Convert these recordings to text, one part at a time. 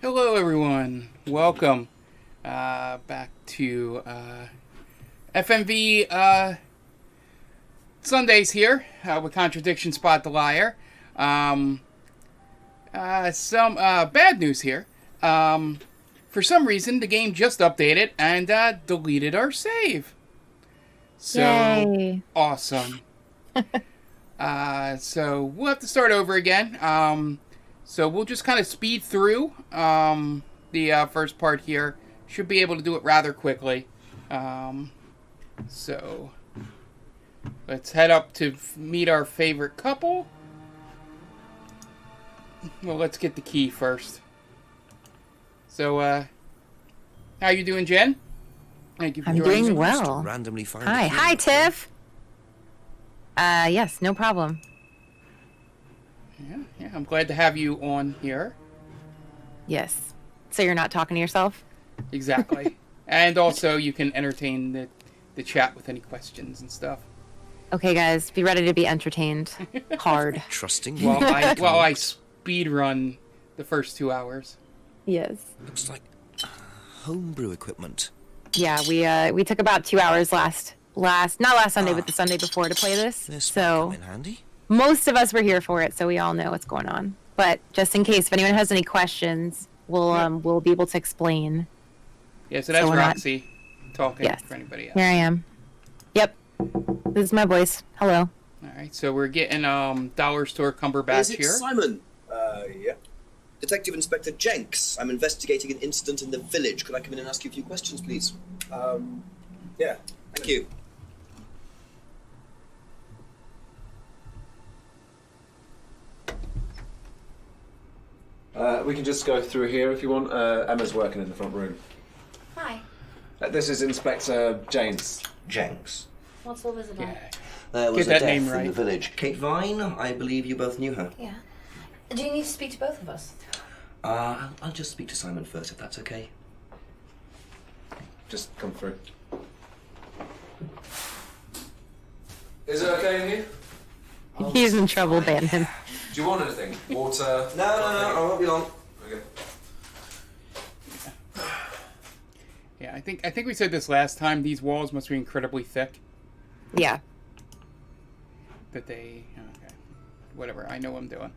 Hello, everyone. Welcome back to FMV Sundays here with Contradiction Spot the Liar. Some bad news here. For some reason, the game just updated and deleted our save. So Yay. awesome. So we'll have to start over again. So we'll just kind of speed through the first part here. Should be able to do it rather quickly. So let's head up to meet our favorite couple. Well, let's get the key first. So, how you doing, Jen? Thank you for I'm joining doing us. well. Randomly find Hi, Tiff. Yes, no problem. Yeah, I'm glad to have you on here. Yes. So you're not talking to yourself? Exactly. And also, you can entertain the chat with any questions and stuff. Okay, guys, be ready to be entertained. Hard. Trusting you. While I speed run the first 2 hours. Yes. Looks like homebrew equipment. Yeah, we took about 2 hours not last Sunday, but the Sunday before to play this. This might So come in handy. most of us were here for it, so we all know what's going on. But just in case, if anyone has any questions, we'll be able to explain. Yeah, so that's So we're not- Roxy talking Yes. for anybody else. Here I am. Yep. This is my voice. Hello. All right, so we're getting Dollar Store Cumberbatch Is it here. Simon? Yeah. Detective Inspector Jenks. I'm investigating an incident in the village. Could I come in and ask you a few questions, please? Yeah. Thank you. We can just go through here if you want. Emma's working in the front room. Hi. This is Inspector James. Jenks. What's all this about? Yeah. There was Get a that name death in right. the village. Kate Vine, I believe you both knew her. Yeah. Do you need to speak to both of us? I'll just speak to Simon first, if that's okay. Just come through. Is it okay in here? He's in trouble, ban him. Do you want anything? Water? No, I won't be long. Okay. Yeah, I think we said this last time. These walls must be incredibly thick. Yeah. That they... Okay. Whatever, I know what I'm doing.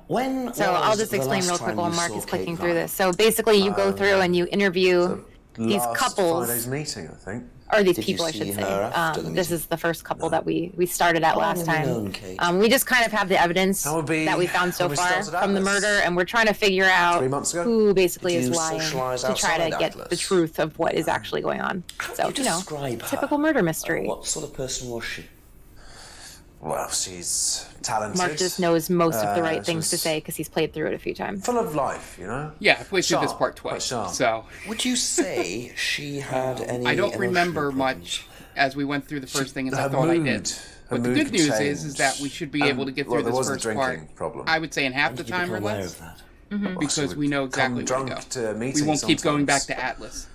When So I'll just explain real quick while Mark is clicking through this. So basically, you go through and you interview these couples, Friday's meeting, I think. or these Did you people, I see should her say. after the This meeting? is the first couple that we started at last long have you time. known Kate? We just kind of have the evidence That would be that we found so when we far started from the Atlas. murder, and we're trying to figure out 3 months ago? who basically Did is you lying socialise to try to outside get Atlas? the truth of what is actually going on. So, you describe her? typical murder mystery. What sort of person was she? Well, she's talented. Mark just knows most of the right she things to was say because he's played through it a few times. Full of life, you know? Yeah, I played through this Sharp, part quite twice. sharp. So Would you say she had any I don't emotional remember problems? much as we went through the first thing as I her thought I mood- did. her But the mood good could news change. is that we should be able to get well, through there this was a first drinking part. problem. I would say in half When the did you time become or aware less. of that? Because we know exactly come where to drunk go. to meetings We won't keep going back sometimes. to Atlas.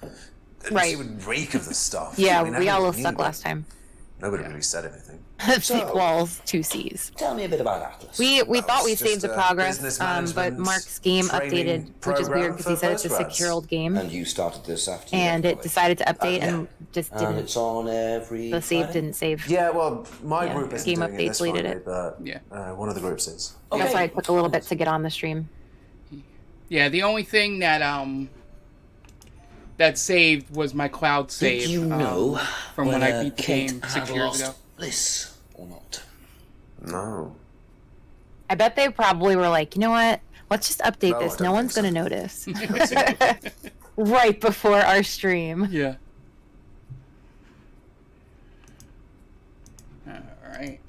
Right. She would reek of the stuff. Yeah, I mean, we all everyone looked stuck knew last it. time. Nobody really said anything. Thick walls, 2 C's. Tell me a bit about Atlas. We thought we was saved just the a progress, business but management Mark's game training updated, which is weird program because he for said it's a postgrads. 6-year-old game, And you started this after you and left it college. decided to update yeah. and just And didn't. it's on every The save Friday? didn't save. Yeah, well, my Yeah, group isn't game doing it update this deleted Friday, it. but Yeah. one of the groups is. That's Okay. why it took a little bit to get on the stream. Yeah, the only thing that that saved was my cloud save. Did you know from when I whether beat the Kate game 6 had years lost ago. bliss or not? No. I bet they probably were like, you know what? Let's just update No, I this. don't No one's think going to notice. Right before our stream. Yeah. All right.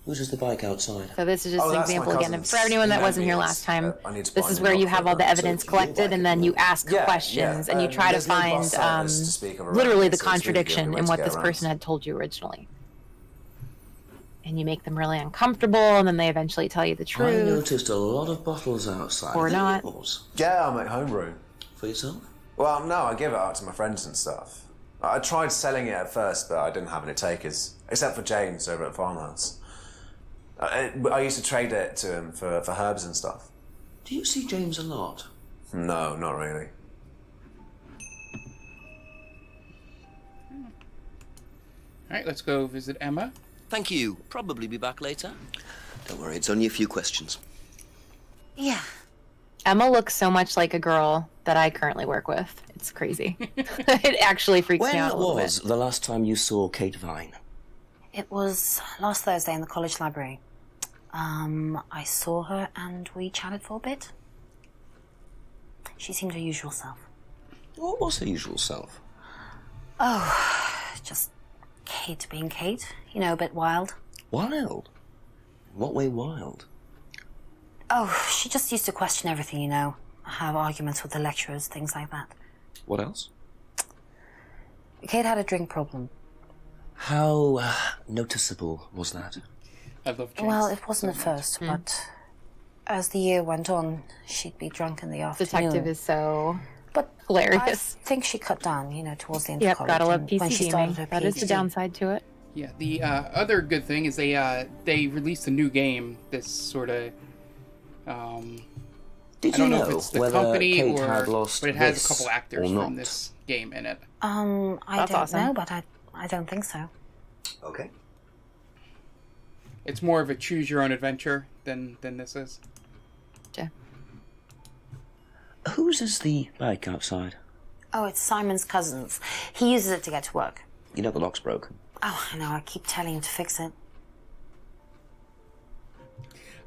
Whose is the bike outside? So this is just Oh, an that's my example again. cousin's. For anyone that He wasn't here knows. last time, I need to this buy is him where a you have all the program. evidence So you like collected, it, and then you ask Yeah, questions, yeah. and you try to There's no find bus service to speak of around literally here, the so it's really the contradiction only way in to what get this around. person had told you originally. And you make them really uncomfortable, and then they eventually tell you the I truth. noticed a lot of bottles outside. Or Are they not. yours? Yeah, I'll make homebrew. For yourself? Well, no, I give it out to my friends and stuff. I tried selling it at first, but I didn't have any takers. Except for James over at Farmhouse. I used to trade it to him for herbs and stuff. Do you see James a lot? No, not really. All right, let's go visit Emma. Thank you. Probably be back later. Don't worry, it's only a few questions. Yeah. Emma looks so much like a girl that I currently work with. It's crazy. It actually freaks me When out a little was bit. the last time you saw Kate Vine? It was last Thursday in the college library. I saw her and we chatted for a bit. She seemed her usual self. What was her usual self? Just Kate being Kate. You know, a bit wild. Wild? In what way wild? Oh, she just used to question everything, you know. Have arguments with the lecturers, things like that. What else? Kate had a drink problem. How noticeable was that? I love James. Well, it wasn't at first, but as the year went on, she'd be drunk in the afternoon. Detective is so But hilarious. I think she cut down, you know, towards the end of Yep, college. gotta love and when PC she started gaming. her That is the PhD. downside to it. Yeah, the other good thing is they released a new game. This sort of Did I you don't know know if it's the whether company Kate or, had lost but it has this a couple actors or not? from this game in it. I That's don't awesome. know, but I don't think so. Okay. It's more of a choose your own adventure than this is. Yeah. Whose is the bike outside? Oh, it's Simon's cousin's. He uses it to get to work. You know the lock's broken. Oh, I know, I keep telling him to fix it.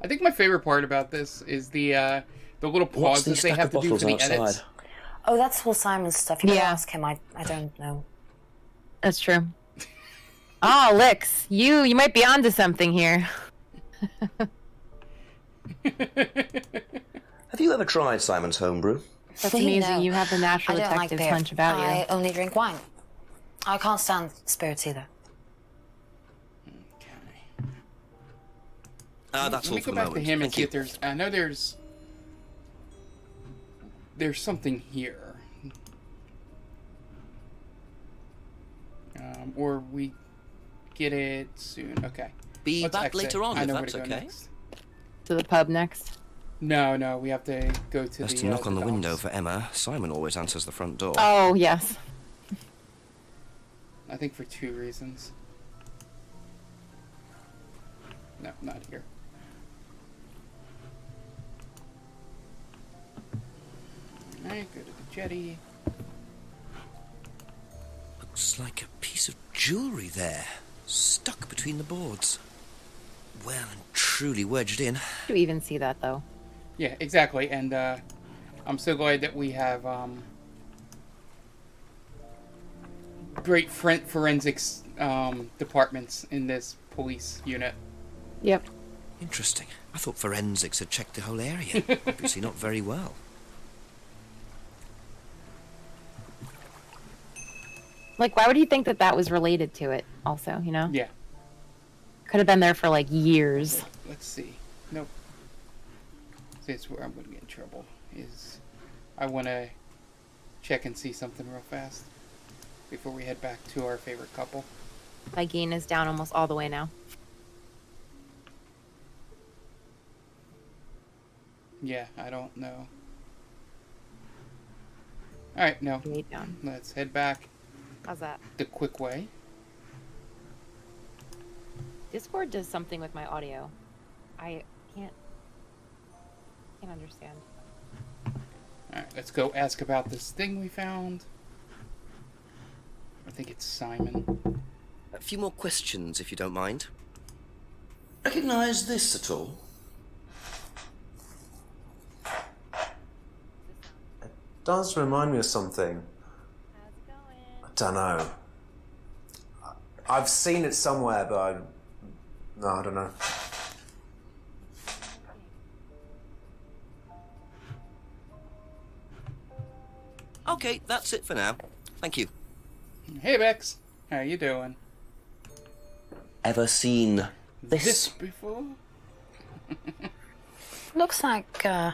I think my favorite part about this is the little What's pauses these they stack have of to do for bottles the edits. outside? Oh, that's all Simon's stuff. You Yeah. can ask him, I don't know. That's true. Oh, Lix, you might be onto something here. Have you ever tried Simon's homebrew? That's Me, amazing. no. You have the natural I don't like detective beer. punch about I you. only drink wine. I can't stand spirits either. That's Let all me for go the back to moment. him and Thank see you. if there's. I know there's something here. Or we get it soon. Okay. Be Let's back exit. later on, I if know where that's to go okay. next. To the pub next. No, we have to go to Best the. to knock on the docks. window for Emma. Simon always answers the front door. Oh, yes. I think for 2 reasons. No, not here. Alright, go to the jetty. Looks like a piece of jewellery there, stuck between the boards. Well and truly wedged in. You even see that, though. Yeah, exactly. And I'm so glad that we have great forensics departments in this police unit. Yep. Interesting. I thought forensics had checked the whole area. Obviously not very well. Like, why would you think that was related to it, also, you know? Yeah. Could have been there for, like, years. Let's see. Nope. See, it's where I'm going to get in trouble. Is I want to check and see something real fast before we head back to our favorite couple. My gain is down almost all the way now. Yeah, I don't know. Alright, no. Way down. Let's head back How's that? the quick way. Discord does something with my audio. I can't understand. Alright, let's go ask about this thing we found. I think it's Simon. A few more questions, if you don't mind. Recognise this at all? It does remind me of something. I don't know. I've seen it somewhere, but I don't know. Okay, that's it for now. Thank you. Hey Bex, how you doing? Ever seen this? before? Looks like, Good.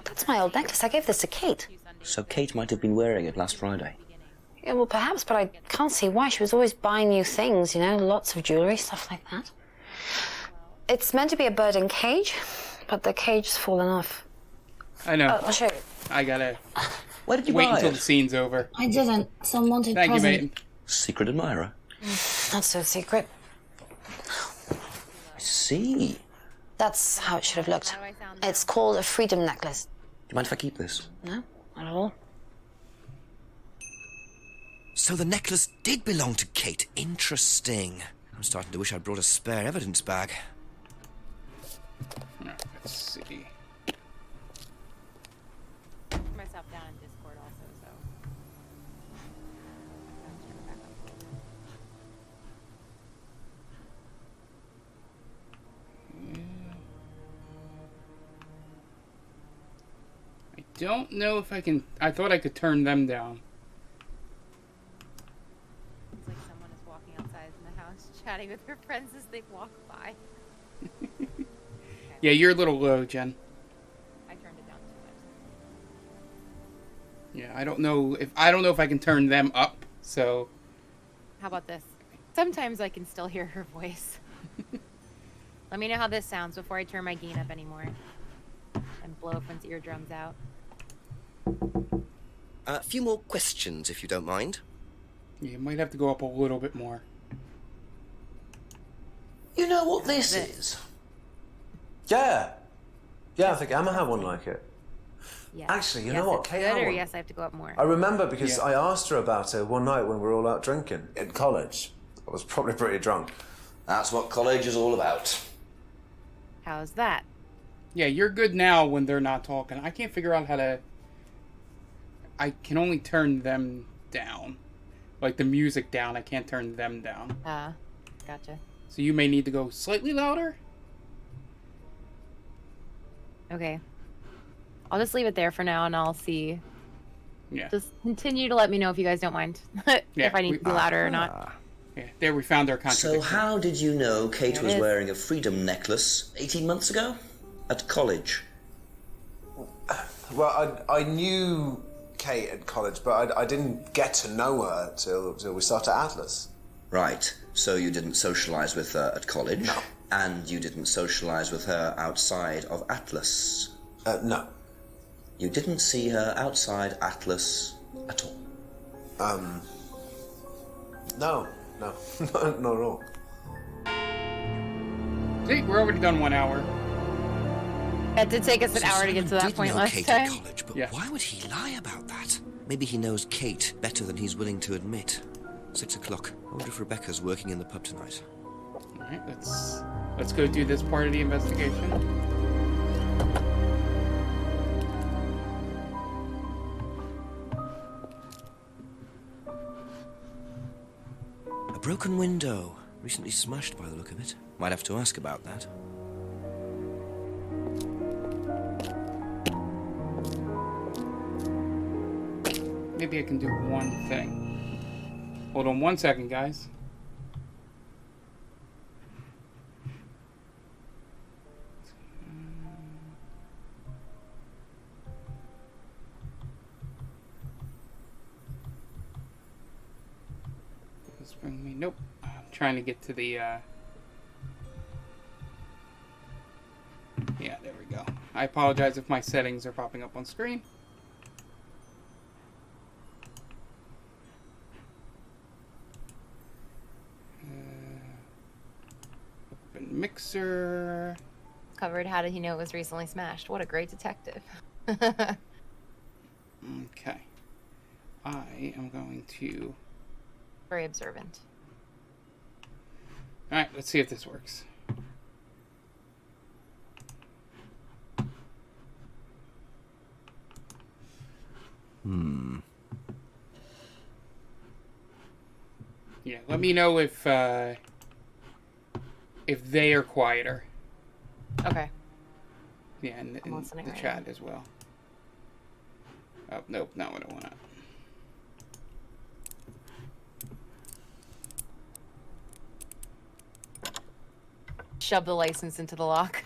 that's my old necklace. I gave this to Kate. So Kate might have been wearing it last Friday. Yeah, well, perhaps, but I can't see why. She was always buying new things, you know, lots of jewellery, stuff like that. It's meant to be a bird in cage, but the cage's fallen off. I know. I'll show you. I gotta Where did you wait buy until it? the scene's over. I didn't. Some wanted Thank you, present. mate. Secret admirer. Not so secret. I see. That's how it should have looked. How do I sound now? It's called a freedom necklace. Do you mind if I keep this? No, not at all. So the necklace did belong to Kate. Interesting. I'm starting to wish I'd brought a spare evidence bag. Alright, let's see. Put myself down in Discord also, so. I don't know if I can. I thought I could turn them down. It's like someone is walking outside in the house, chatting with her friends as they walk by. Yeah, you're a little low, Jen. I turned it down too much. Yeah, I don't know if I can turn them up. So How about this? Sometimes I can still hear her voice. Let me know how this sounds before I turn my gain up anymore. And blow everyone's eardrums out. A few more questions, if you don't mind. you might have to go up a little bit more. You know what this is? Yeah. Yeah, I think Emma had one like it. Yes. Actually, you Yes, know what? it's Kate good, had or one. yes, I have to go up more. I remember because Yeah. I asked her about it one night when we were all out drinking in college. I was probably pretty drunk. That's what college is all about. How's that? Yeah, you're good now when they're not talking. I can't figure out how to. I can only turn them down. Like the music down, I can't turn them down. Gotcha. So you may need to go slightly louder. Okay. I'll just leave it there for now and I'll see. Yeah. Just continue to let me know if you guys don't mind. Yeah, if I need to be louder or not. Yeah, there we found our So contradiction. how did you know Kate There it was is. wearing a freedom necklace 18 months ago? At college? Well, I knew Kate at college, but I didn't get to know her till we started Atlas. Right. So you didn't socialise with her at college? No. And you didn't socialise with her outside of Atlas? No. You didn't see her outside Atlas at all? No. No. Not at all. See, we're already done 1 hour. It did take us an So hour to get Simon to that did point know last Kate time. at college, but Yeah. why would he lie about that? Maybe he knows Kate better than he's willing to admit. 6 o'clock. I wonder if Rebecca's working in the pub tonight. Alright, let's go do this part of the investigation. A broken window. Recently smashed by the look of it. Might have to ask about that. Maybe I can do one thing. Hold on 1 second, guys. This bring me. Nope. I'm trying to get to the. Yeah, there we go. I apologize if my settings are popping up on screen. Open mixer. Covered how did he know it was recently smashed? What a great detective. Okay. I am going to. Very observant. Alright, let's see if this works. Yeah, let me know if they are quieter. Okay. Yeah, and I'm in listening the right chat as well. Oh, nope, not what I want. Shove the license into the lock.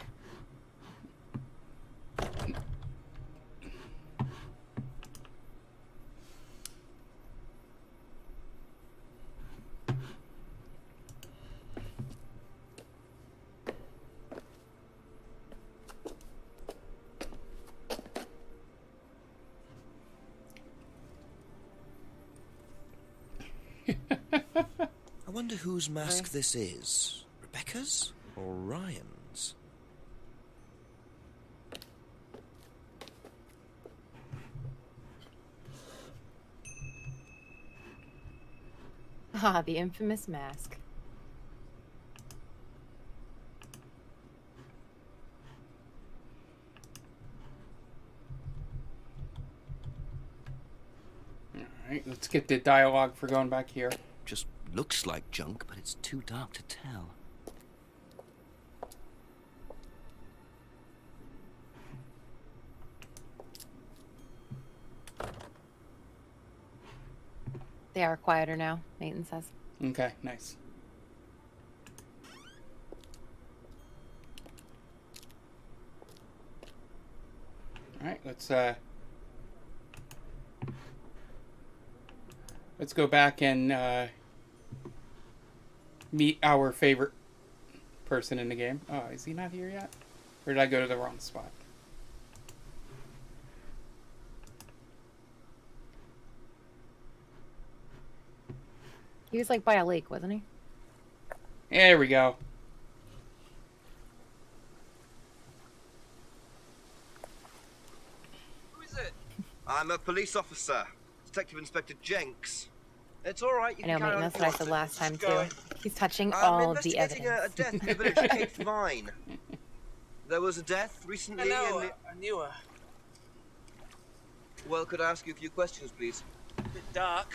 wonder whose mask this is. Rebecca's or Ryan's? Ah, the infamous mask. Alright, let's get the dialogue for going back here. Just looks like junk, but it's too dark to tell. They are quieter now, Nathan says. Okay, nice. Alright, let's go back and meet our favorite person in the game. Oh, is he not here yet? Or did I go to the wrong spot? He was like by a lake, wasn't he? There we go. Who is it? I'm a police officer, Detective Inspector Jenks. It's all right. You I know, can carry Nathan, on that's what I if you said want. last time, Just too. go. He's touching I'm all of the investigating evidence. a death in the village of Cape Vine. There was a death recently. I knew her. Well, could I ask you a few questions, please? A bit dark.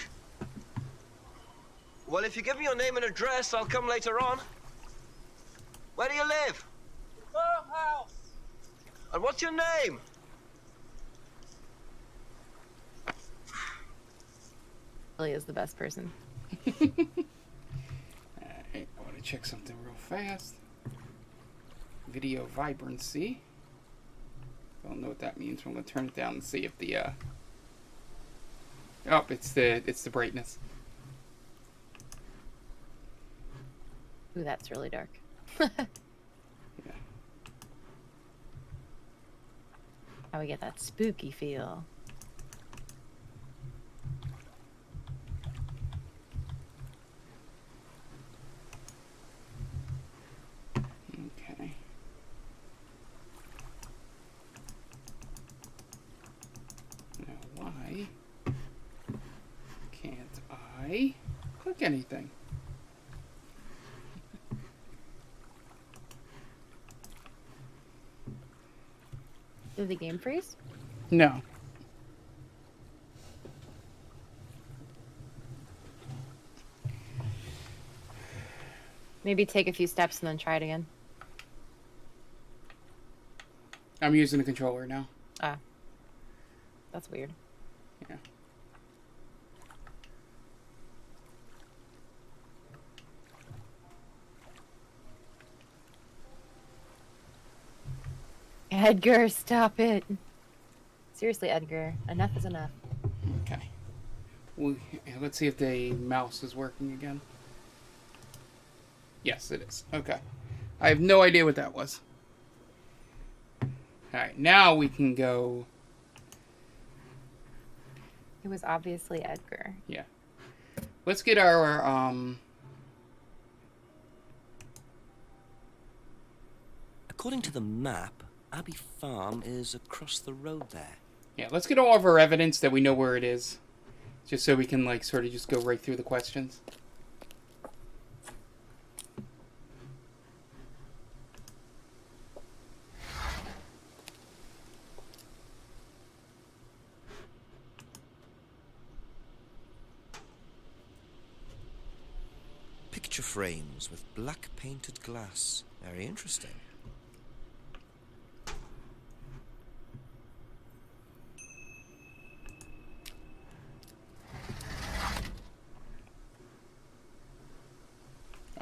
Well, if you give me your name and address, I'll come later on. Where do you live? Farmhouse. And what's your name? Really is the best person. Alright, I want to check something real fast. Video vibrancy. Don't know what that means. I'm gonna turn it down and see if the oh, it's the brightness. Ooh, that's really dark. Yeah. How we get that spooky feel. Okay. Now why can't I click anything? Did the game freeze? No. Maybe take a few steps and then try it again. I'm using the controller now. Ah. That's weird. Yeah. Edgar, stop it. Seriously, Edgar. Enough is enough. Okay. Well, let's see if the mouse is working again. Yes, it is. Okay. I have no idea what that was. Alright, now we can go... It was obviously Edgar. Yeah. Let's get our, According to the map, Abbey Farm is across the road there. Yeah, let's get all of our evidence that we know where it is. Just so we can, like, sort of just go right through the questions. Picture frames with black painted glass. Very interesting.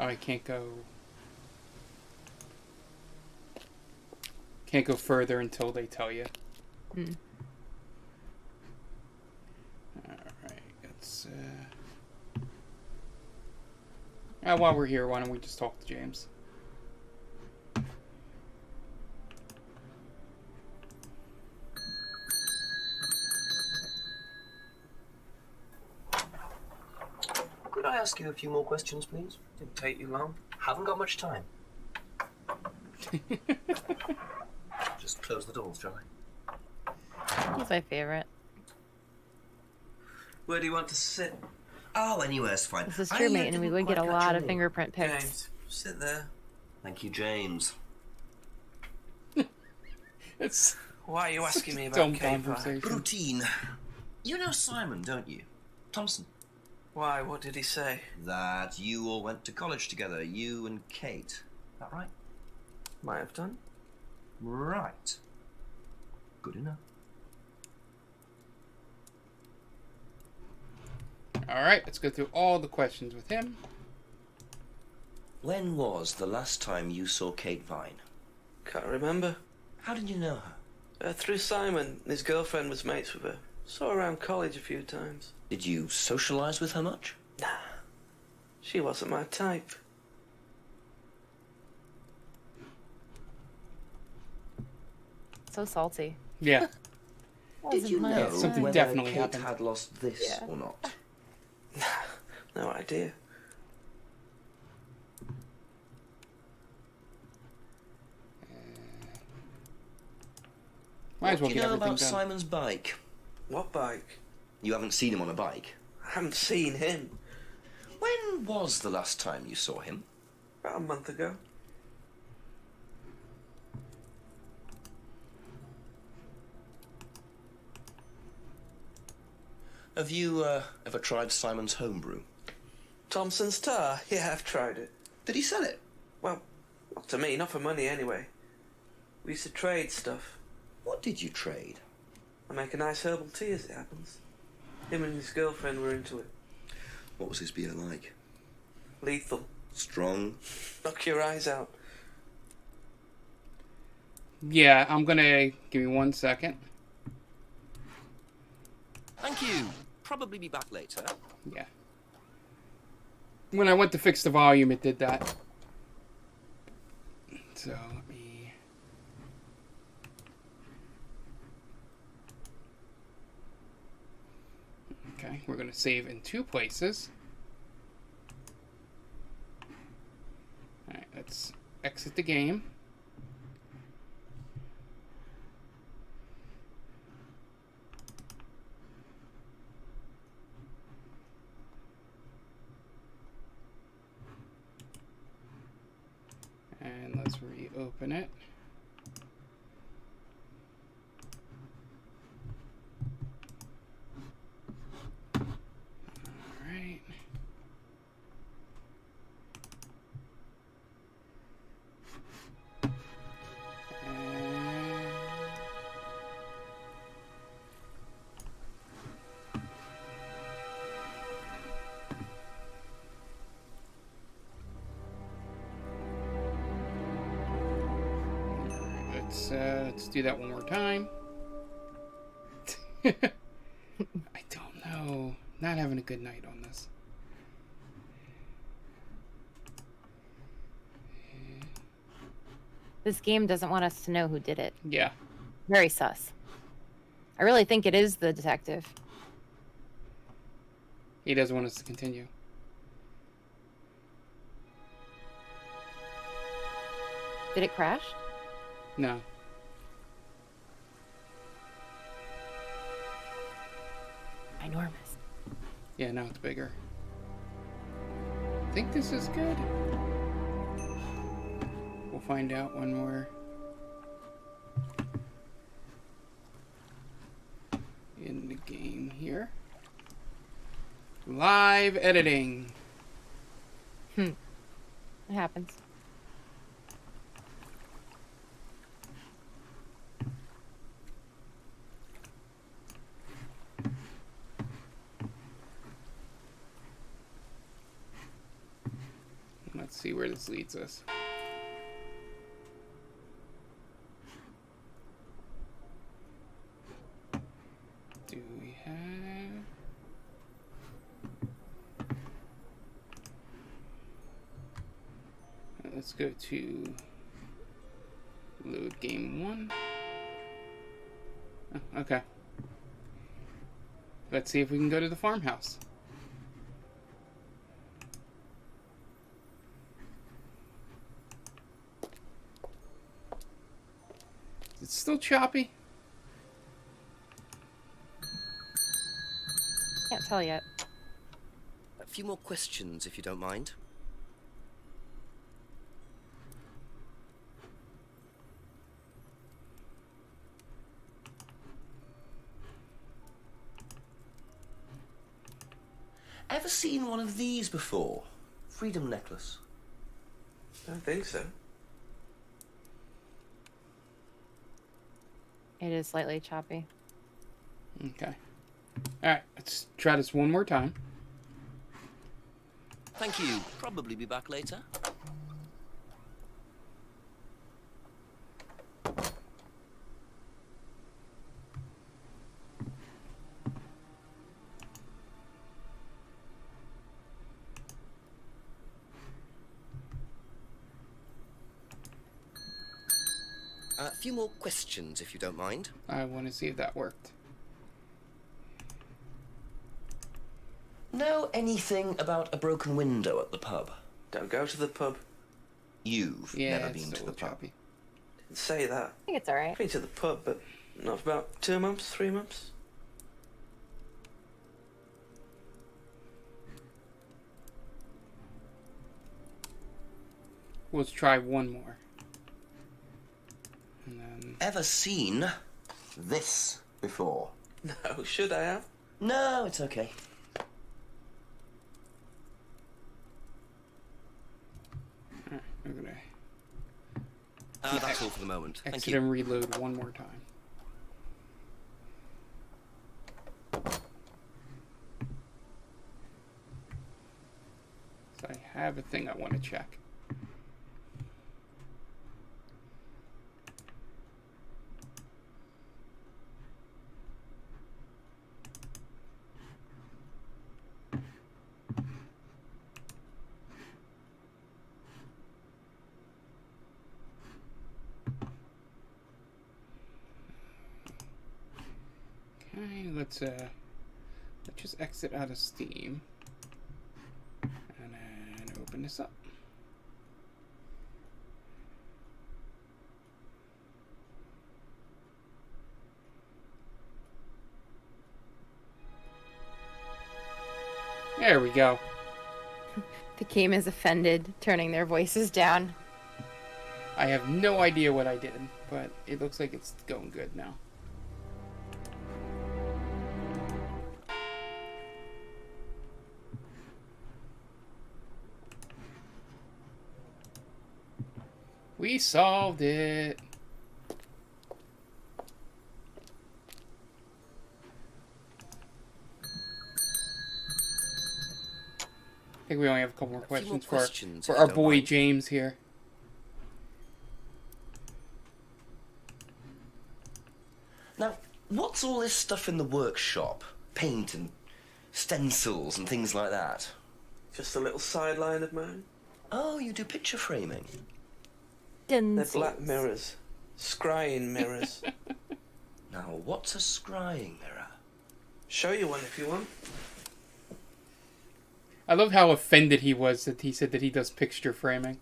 Oh, I can't go... Can't go further until they tell you. Hmm. Alright, let's, while we're here, why don't we just talk to James? Could I ask you a few more questions, please? Didn't take you long. Haven't got much time. Just close the doors, shall I? He's my favorite. Where do you want to sit? Oh, anywhere's fine. This is I, true, mate, and we didn't would get a quite catch lot your of name. fingerprint pics. James, sit there. Thank you, James. It's Why are you asking me about dumb Cave Pie? conversation. Routine. You know Simon, don't you? Thompson. Why? What did he say? That you all went to college together, you and Kate. Is that right? Might have done. Right. Good enough. Alright, let's go through all the questions with him. When was the last time you saw Kate Vine? Can't remember. How did you know her? Through Simon. His girlfriend was mates with her. Saw her around college a few times. Did you socialise with her much? Nah. She wasn't my type. So salty. Yeah. Did you know something whether definitely Kate happened. had lost this Yeah. or not? No idea. Might as well What do get you know everything about done. Simon's bike? What bike? You haven't seen him on a bike. I haven't seen him. When was the last time you saw him? About a month ago. Have you ever tried Simon's homebrew? Thompson's tar? Yeah, I've tried it. Did he sell it? Well, not to me, not for money anyway. We used to trade stuff. What did you trade? I make a nice herbal tea as it happens. Him and his girlfriend were into it. What was his beer like? Lethal. Strong? Knock your eyes out. Yeah, I'm gonna... Give me 1 second. Thank you. Probably be back later. Yeah. When I went to fix the volume, it did that. So, let me... Okay, we're gonna save in 2 places. Alright, let's exit the game. And let's reopen it. Alright. And... let's do that one more time. I don't know. Not having a good night on this. This game doesn't want us to know who did it. Yeah. Very sus. I really think it is the detective. He doesn't want us to continue. Did it crash? No. Enormous. Yeah, no, it's bigger. I think this is good. We'll find out when we're in the game here. Live editing. It happens. Let's see where this leads us. Do we have... Let's go to load game 1. Oh, okay. Let's see if we can go to the farmhouse. It's still choppy. Can't tell yet. A few more questions, if you don't mind. Ever seen one of these before? Freedom necklace. I don't think so. It is slightly choppy. Okay. Alright, let's try this one more time. Thank you. Probably be back later. A few more questions, if you don't mind. I want to see if that worked. Know anything about a broken window at the pub? Don't go to the pub. You've Yeah, never it's been to still the pub. choppy. Didn't say that. I think it's alright. I've been to the pub, but not for about 2 months, 3 months. Let's try one more. And then... Ever seen this before? No, should I have? No, it's okay. I'm gonna That's all for the moment. Thank exit you. and reload one more time. So I have a thing I want to check. Okay, let's just exit out of Steam and then open this up. There we go. The game is offended, turning their voices down. I have no idea what I did, but it looks like it's going good now. We solved it. I think we only have a couple more few more questions questions, for if our you don't boy mind. James here. Now, what's all this stuff in the workshop? Paint and stencils and things like that? Just a little sideline of mine. Oh, you do picture framing. They're black mirrors. Scrying mirrors. Now, what's a scrying mirror? Show you one if you want. I love how offended he was that he said that he does picture framing.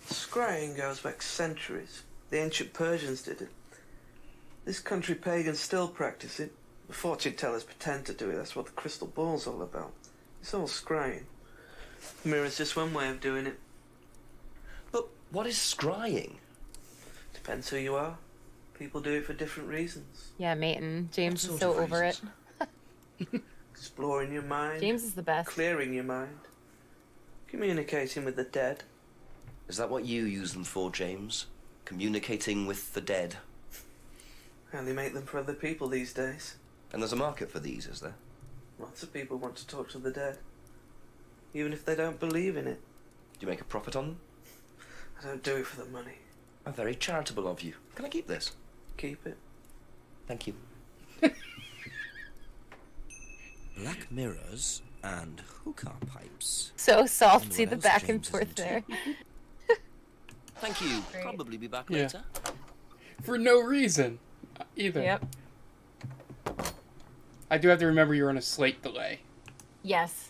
Scrying goes back centuries. The ancient Persians did it. This country pagans still practice it. The fortune tellers pretend to do it. That's what the crystal ball's all about. It's all scrying. The mirror's just one way of doing it. But what is scrying? Depends who you are. People do it for different reasons. Yeah, Mayton. James What is sort so of over reasons? it. Exploring your mind. James is the best. Clearing your mind. Communicating with the dead. Is that what you use them for, James? Communicating with the dead? And they make them for other people these days. And there's a market for these, is there? Lots of people want to talk to the dead. Even if they don't believe in it. Do you make a profit on them? I don't do it for the money. How very charitable of you. Can I keep this? Keep it. Thank you. Black mirrors and hookah pipes. So soft. Wonder See what the else back and James is forth into. there. Thank you. Great. Probably be back Yeah. later. For no reason, either. Yep. I do have to remember you're on a slate delay. Yes.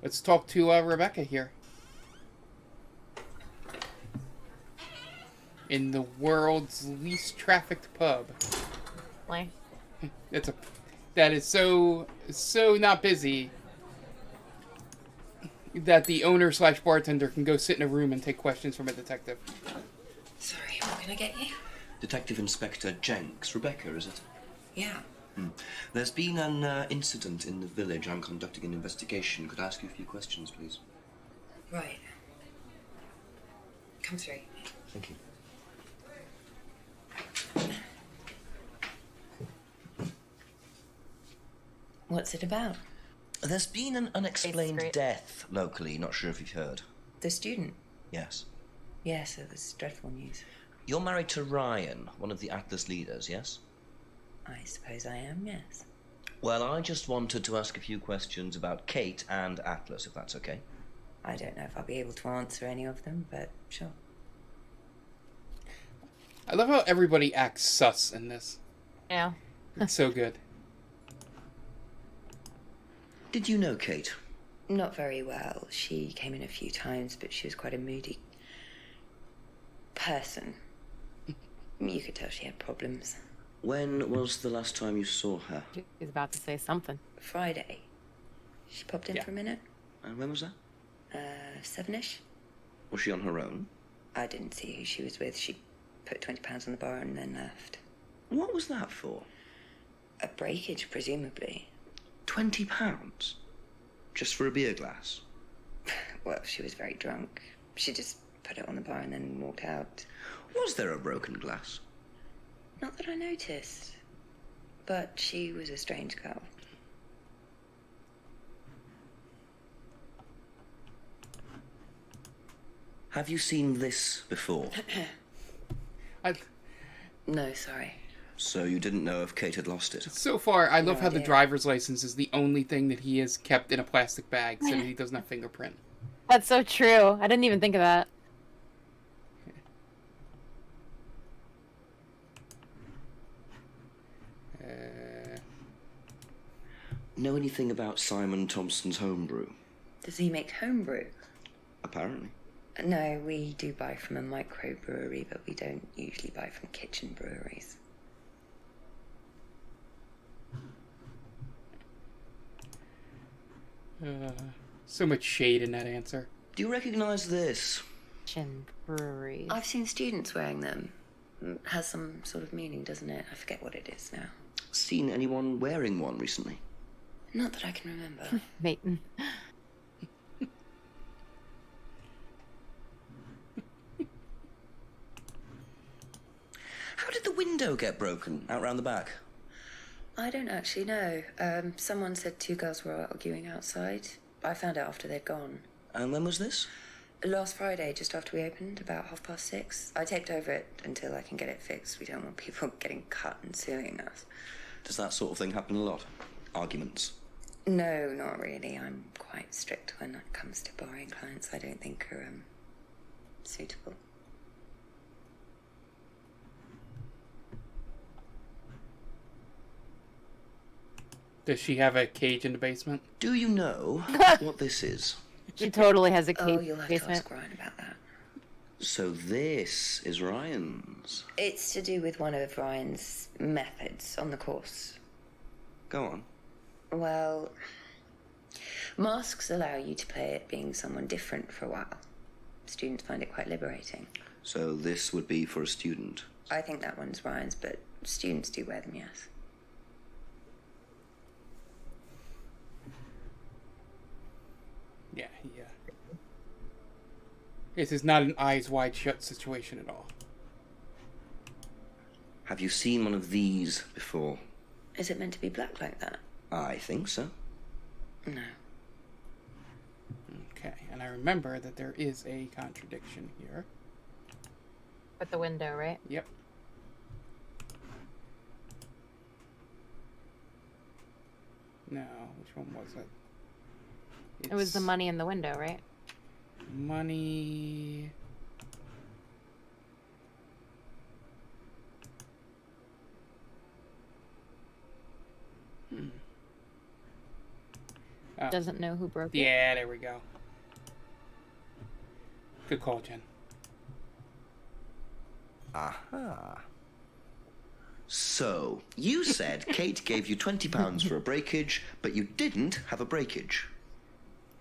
Let's talk to Rebecca here. In the world's least trafficked pub. Like, That is so not busy that the owner / bartender can go sit in a room and take questions from a detective. Sorry, what can I get you? Detective Inspector Jenks. Rebecca, is it? Yeah. There's been an incident in the village. I'm conducting an investigation. Could I ask you a few questions, please? Right. Come through. Thank you. What's it about? There's been an unexplained great. death locally. Not sure if you've heard. The student? Yes. Yes, it was dreadful news. You're married to Ryan, one of the Atlas leaders, yes? I suppose I am, yes. Well, I just wanted to ask a few questions about Kate and Atlas, if that's okay. I don't know if I'll be able to answer any of them, but sure. I love how everybody acts sus in this. yeah. It's so good. Did you know Kate? Not very well. She came in a few times, but she was quite a moody person. You could tell she had problems. When was the last time you saw her? He's about to say something. Friday. She popped in Yeah. for a minute. And when was that? 7-ish. Was she on her own? I didn't see who she was with. She put £20 on the bar and then left. What was that for? A breakage, presumably. £20? Just for a beer glass? Well, she was very drunk. She just put it on the bar and then walked out. Was there a broken glass? Not that I noticed. But she was a strange girl. Have you seen this before? No, sorry. So you didn't know if Kate had lost it? So far, I love No how the idea. driver's license is the only thing that he has kept in a plastic bag so that he doesn't have fingerprint. That's so true. I didn't even think of that. Know anything about Simon Thompson's homebrew? Does he make homebrew? Apparently. No, we do buy from a microbrewery, but we don't usually buy from kitchen breweries. So much shade in that answer. Do you recognize this? Chin breweries. I've seen students wearing them. Has some sort of meaning, doesn't it? I forget what it is now. Seen anyone wearing one recently? Not that I can remember. Maiden. How did the window get broken out round the back? I don't actually know. Someone said 2 girls were arguing outside. I found out after they'd gone. And when was this? Last Friday, just after we opened, about 6:30. I taped over it until I can get it fixed. We don't want people getting cut and suing us. Does that sort of thing happen a lot? Arguments? No, not really. I'm quite strict when it comes to barring clients I don't think are suitable. Does she have a cage in the basement? Do you know what this is? She totally has a Oh, cave you'll have to basement. ask Ryan about that. So this is Ryan's. It's to do with one of Ryan's methods on the course. Go on. Well, masks allow you to play at being someone different for a while. Students find it quite liberating. So this would be for a student. I think that one's Ryan's, but students do wear them, yes. Yeah, yeah. This is not an eyes wide shut situation at all. Have you seen one of these before? Is it meant to be black like that? I think so. No. Okay, and I remember that there is a contradiction here. With the window, right? Yep. No, which one was it? It was the It's money in the window, right? money. doesn't know who broke it. Yeah, there we go. Good call, Jen. Aha. So, you said Kate gave you £20 for a breakage, but you didn't have a breakage.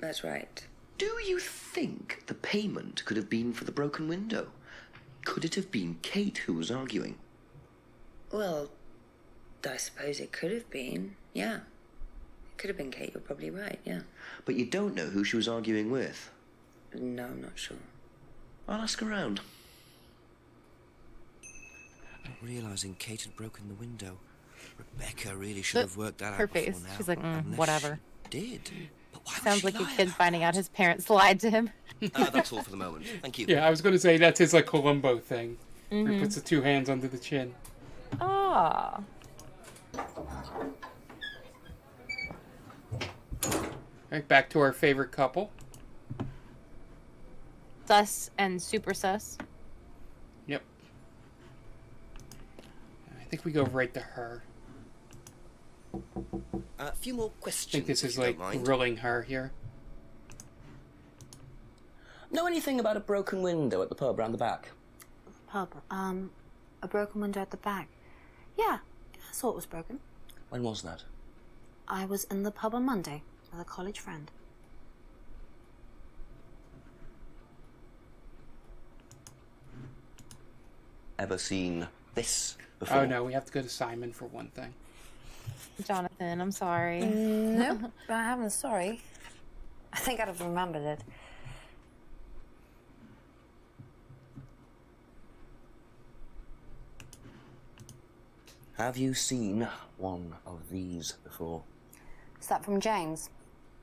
That's right. Do you think the payment could have been for the broken window? Could it have been Kate who was arguing? Well, I suppose it could have been. Yeah. It could have been Kate. You're probably right, yeah. But you don't know who she was arguing with? No, I'm not sure. I'll ask around. Not realising Kate had broken the window. Rebecca really should have worked that Her out before face. now. She's like, Unless whatever. she did. But why would Sounds she like a lie kid about finding out that? his parents lied to him. That's all for the moment. Thank you. Yeah, I was going to say that's his like Columbo thing. Where he puts the two hands under the chin. Ah. Alright, back to our favorite couple. Sus and super sus. Yep. I think we go right to her. A few more I questions. think this if is you like don't mind. grilling her here. Know anything about a broken window at the pub round the back? Pub. A broken window at the back. Yeah, I saw it was broken. When was that? I was in the pub on Monday with a college friend. Ever seen this before? Oh no, we have to go to Simon for one thing. Jonathan, I'm sorry. Nope, I haven't, sorry. I think I'd have remembered it. Have you seen one of these before? Is that from James?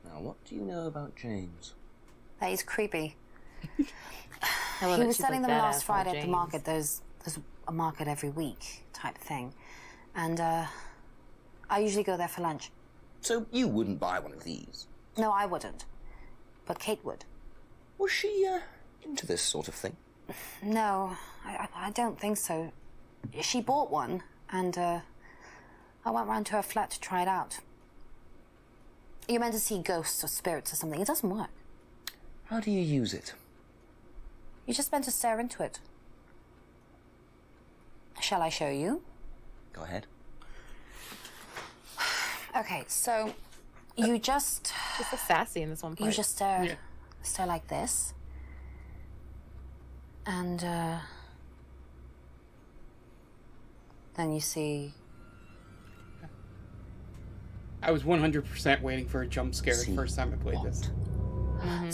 Now, what do you know about James? That he's creepy. I love He it. was She's selling like, them "That last asshole Friday at the James." market. There's a market every week type thing. And I usually go there for lunch. So you wouldn't buy one of these? No, I wouldn't. But Kate would. Was she, into this sort of thing? No, I don't think so. She bought one, and I went round to her flat to try it out. You're meant to see ghosts or spirits or something. It doesn't work. How do you use it? You're just meant to stare into it. Shall I show you? Go ahead. Okay, so you just She's so sassy in this one part. you just stare like this, and then you see. I was 100% waiting for a jump scare the See first time I played this.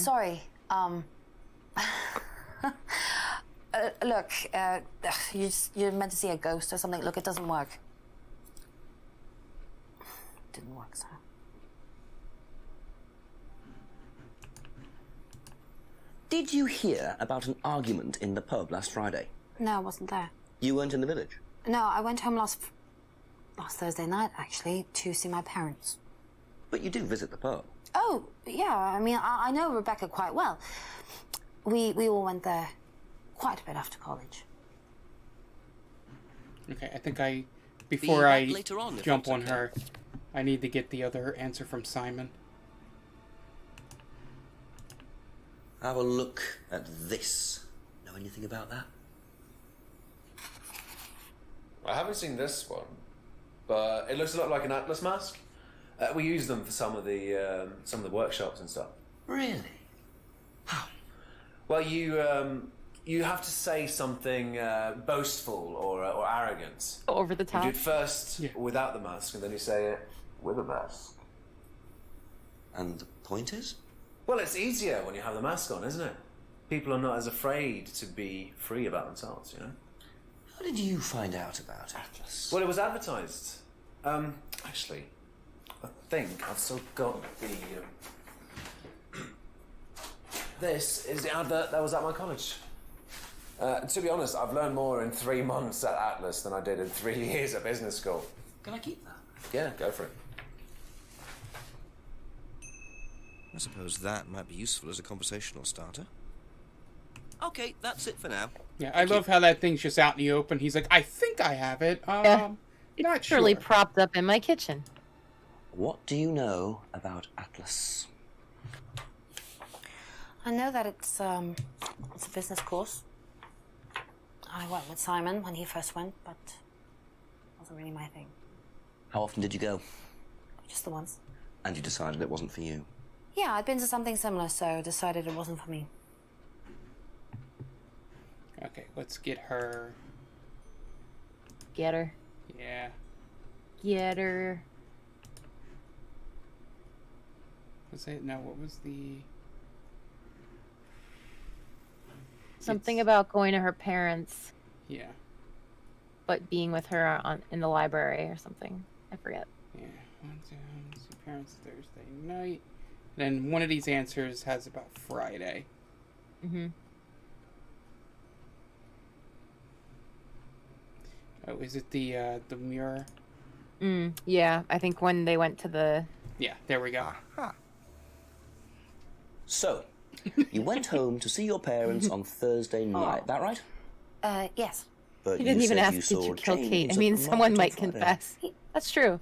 Sorry. Look, you're meant to see a ghost or something. Look, it doesn't work. Didn't work, so. Did you hear about an argument in the pub last Friday? No, I wasn't there. You weren't in the village? No, I went home last Thursday night, actually, to see my parents. But you did visit the pub. Oh, yeah, I mean, I know Rebecca quite well. We all went there quite a bit after college. Okay, I think before I later on, if jump that's on okay. her, I need to get the other answer from Simon. Have a look at this. Know anything about that? I haven't seen this one, but it looks a lot like an Atlas mask. We use them for some of the workshops and stuff. Really? Well, you have to say something boastful or arrogant. Over the You top. do it first without the mask, and then you say it with a mask. And the point is? Well, it's easier when you have the mask on, isn't it? People are not as afraid to be free about themselves, you know? How did you find out about Atlas? Well, it was advertised. Actually, I think I've still got the... This is the advert that was at my college. To be honest, I've learned more in 3 months at Atlas than I did in 3 years at business school. Can I keep that? Yeah, go for it. I suppose that might be useful as a conversational starter. Okay, that's it for now. Yeah, I love how that thing's just out in the open. He's like, I think I have it. Yeah. Not Surely sure. propped up in my kitchen. What do you know about Atlas? I know that it's a business course. I went with Simon when he first went, but it wasn't really my thing. How often did you go? Just the once. And you decided it wasn't for you? Yeah, I'd been to something similar, so decided it wasn't for me. Okay, let's get her. Get her. Yeah. Get her. Was it? No, what was the... Something about going to her parents, Yeah. but being with her in the library or something. I forget. Yeah. See parents Thursday night. Then one of these answers has about Friday. Mm-hmm. Oh, is it the mirror? Yeah, I think when they went to the... Yeah, there we go. So, you went home to see your parents on Thursday night, that right? Yes. But He didn't you even said ask, you did saw you kill James Kate? I at mean, the someone market might on Friday. confess. That's true.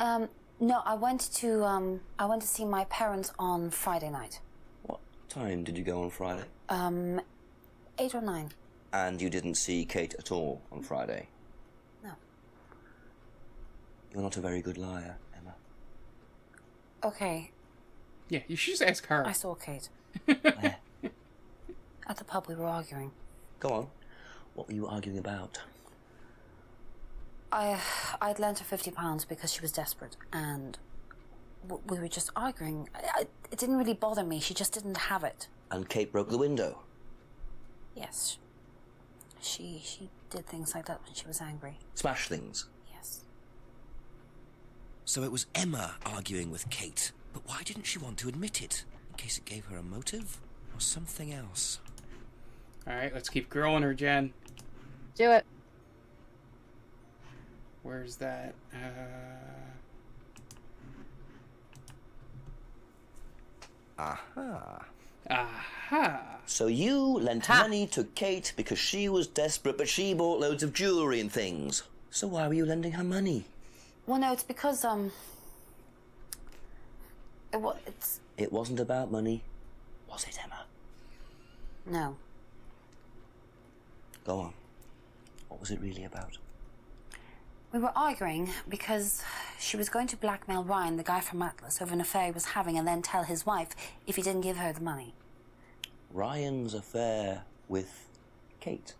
No, I went to see my parents on Friday night. What time did you go on Friday? 8 or 9. And you didn't see Kate at all on Friday? No. You're not a very good liar, Emma. Okay, Yeah, you should just ask her. I saw Kate. Where? At the pub we were arguing. Go on. What were you arguing about? I'd lent her £50 because she was desperate, and we were just arguing. It didn't really bother me. She just didn't have it. And Kate broke the window? Yes. She did things like that when she was angry. Smash things? Yes. So it was Emma arguing with Kate, but why didn't she want to admit it? In case it gave her a motive? Or something else? Alright, let's keep grilling her, Jen. Do it. Where's that? Aha. Aha! So you lent money to Kate because she was desperate, but she bought loads of jewellery and things. So why were you lending her money? Well, no, it's because, It wasn't about money, was it, Emma? No. Go on. What was it really about? We were arguing because she was going to blackmail Ryan, the guy from Atlas, over an affair he was having, and then tell his wife if he didn't give her the money. Ryan's affair with Kate?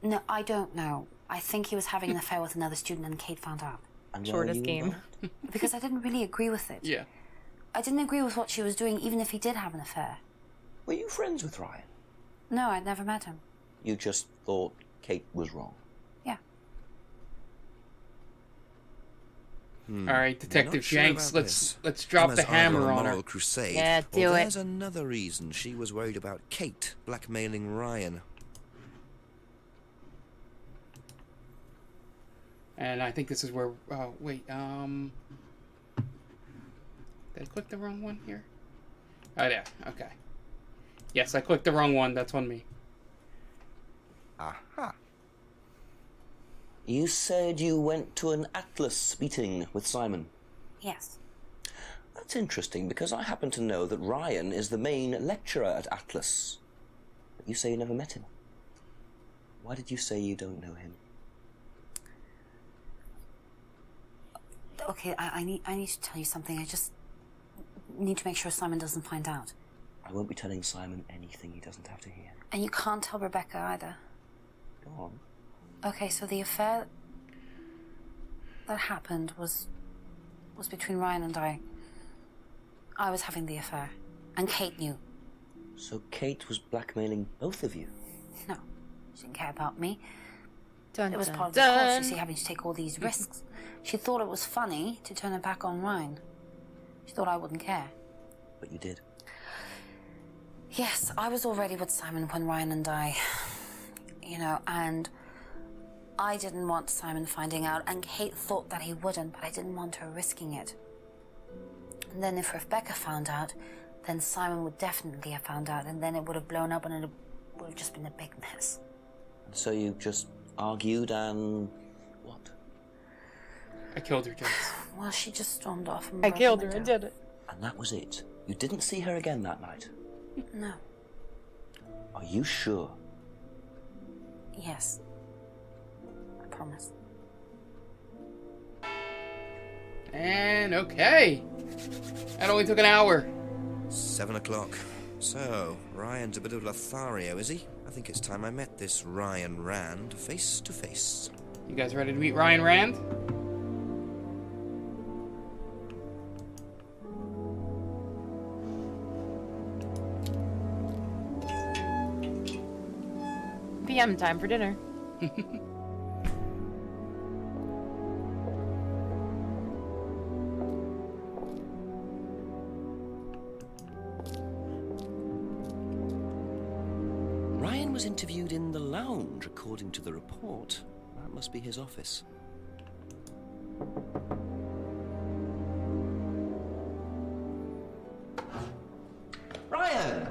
No, I don't know. I think he was having an affair with another student and Kate found out. And why Shortest were you game. involved? Because I didn't really agree with it. Yeah. I didn't agree with what she was doing, even if he did have an affair. Were you friends with Ryan? No, I'd never met him. You just thought Kate was wrong? Yeah. Alright, Detective Not sure Jenks, about let's this. drop Emma's the hammer either a on her. moral crusade, Yeah, do or it. there's another reason she was worried about Kate blackmailing Ryan. And I think this is where... Oh, wait, Did I click the wrong one here? Oh, yeah, okay. Yes, I clicked the wrong one. That's on me. Aha. You said you went to an Atlas meeting with Simon. Yes. That's interesting, because I happen to know that Ryan is the main lecturer at Atlas. But you say you never met him. Why did you say you don't know him? Okay, I need to tell you something. I just need to make sure Simon doesn't find out. I won't be telling Simon anything he doesn't have to hear. And you can't tell Rebecca either. Go on. Okay, so the affair that happened was between Ryan and I. I was having the affair, and Kate knew. So Kate was blackmailing both of you? No, she didn't care about me. Dun, It was dun, part of the course, dun. you see, having to take all these risks. She thought it was funny to turn her back on Ryan. She thought I wouldn't care. But you did. Yes, I was already with Simon when Ryan and I, and I didn't want Simon finding out, and Kate thought that he wouldn't, but I didn't want her risking it. And then if Rebecca found out, then Simon would definitely have found out, and then it would have blown up, and it would have just been a big mess. So you just argued and... what? I killed her, Jenks. Well, she just stormed off. And I broke killed the her. I window. did it. And that was it. You didn't see her again that night. No. Are you sure? Yes. I promise. And okay. That only took an hour. 7 o'clock. So, Ryan's a bit of Lothario, is he? I think it's time I met this Ryan Rand face to face. You guys ready to meet Ryan Rand? PM time for dinner. Ryan was interviewed in the lounge, according to the report. That must be his office. Ryan!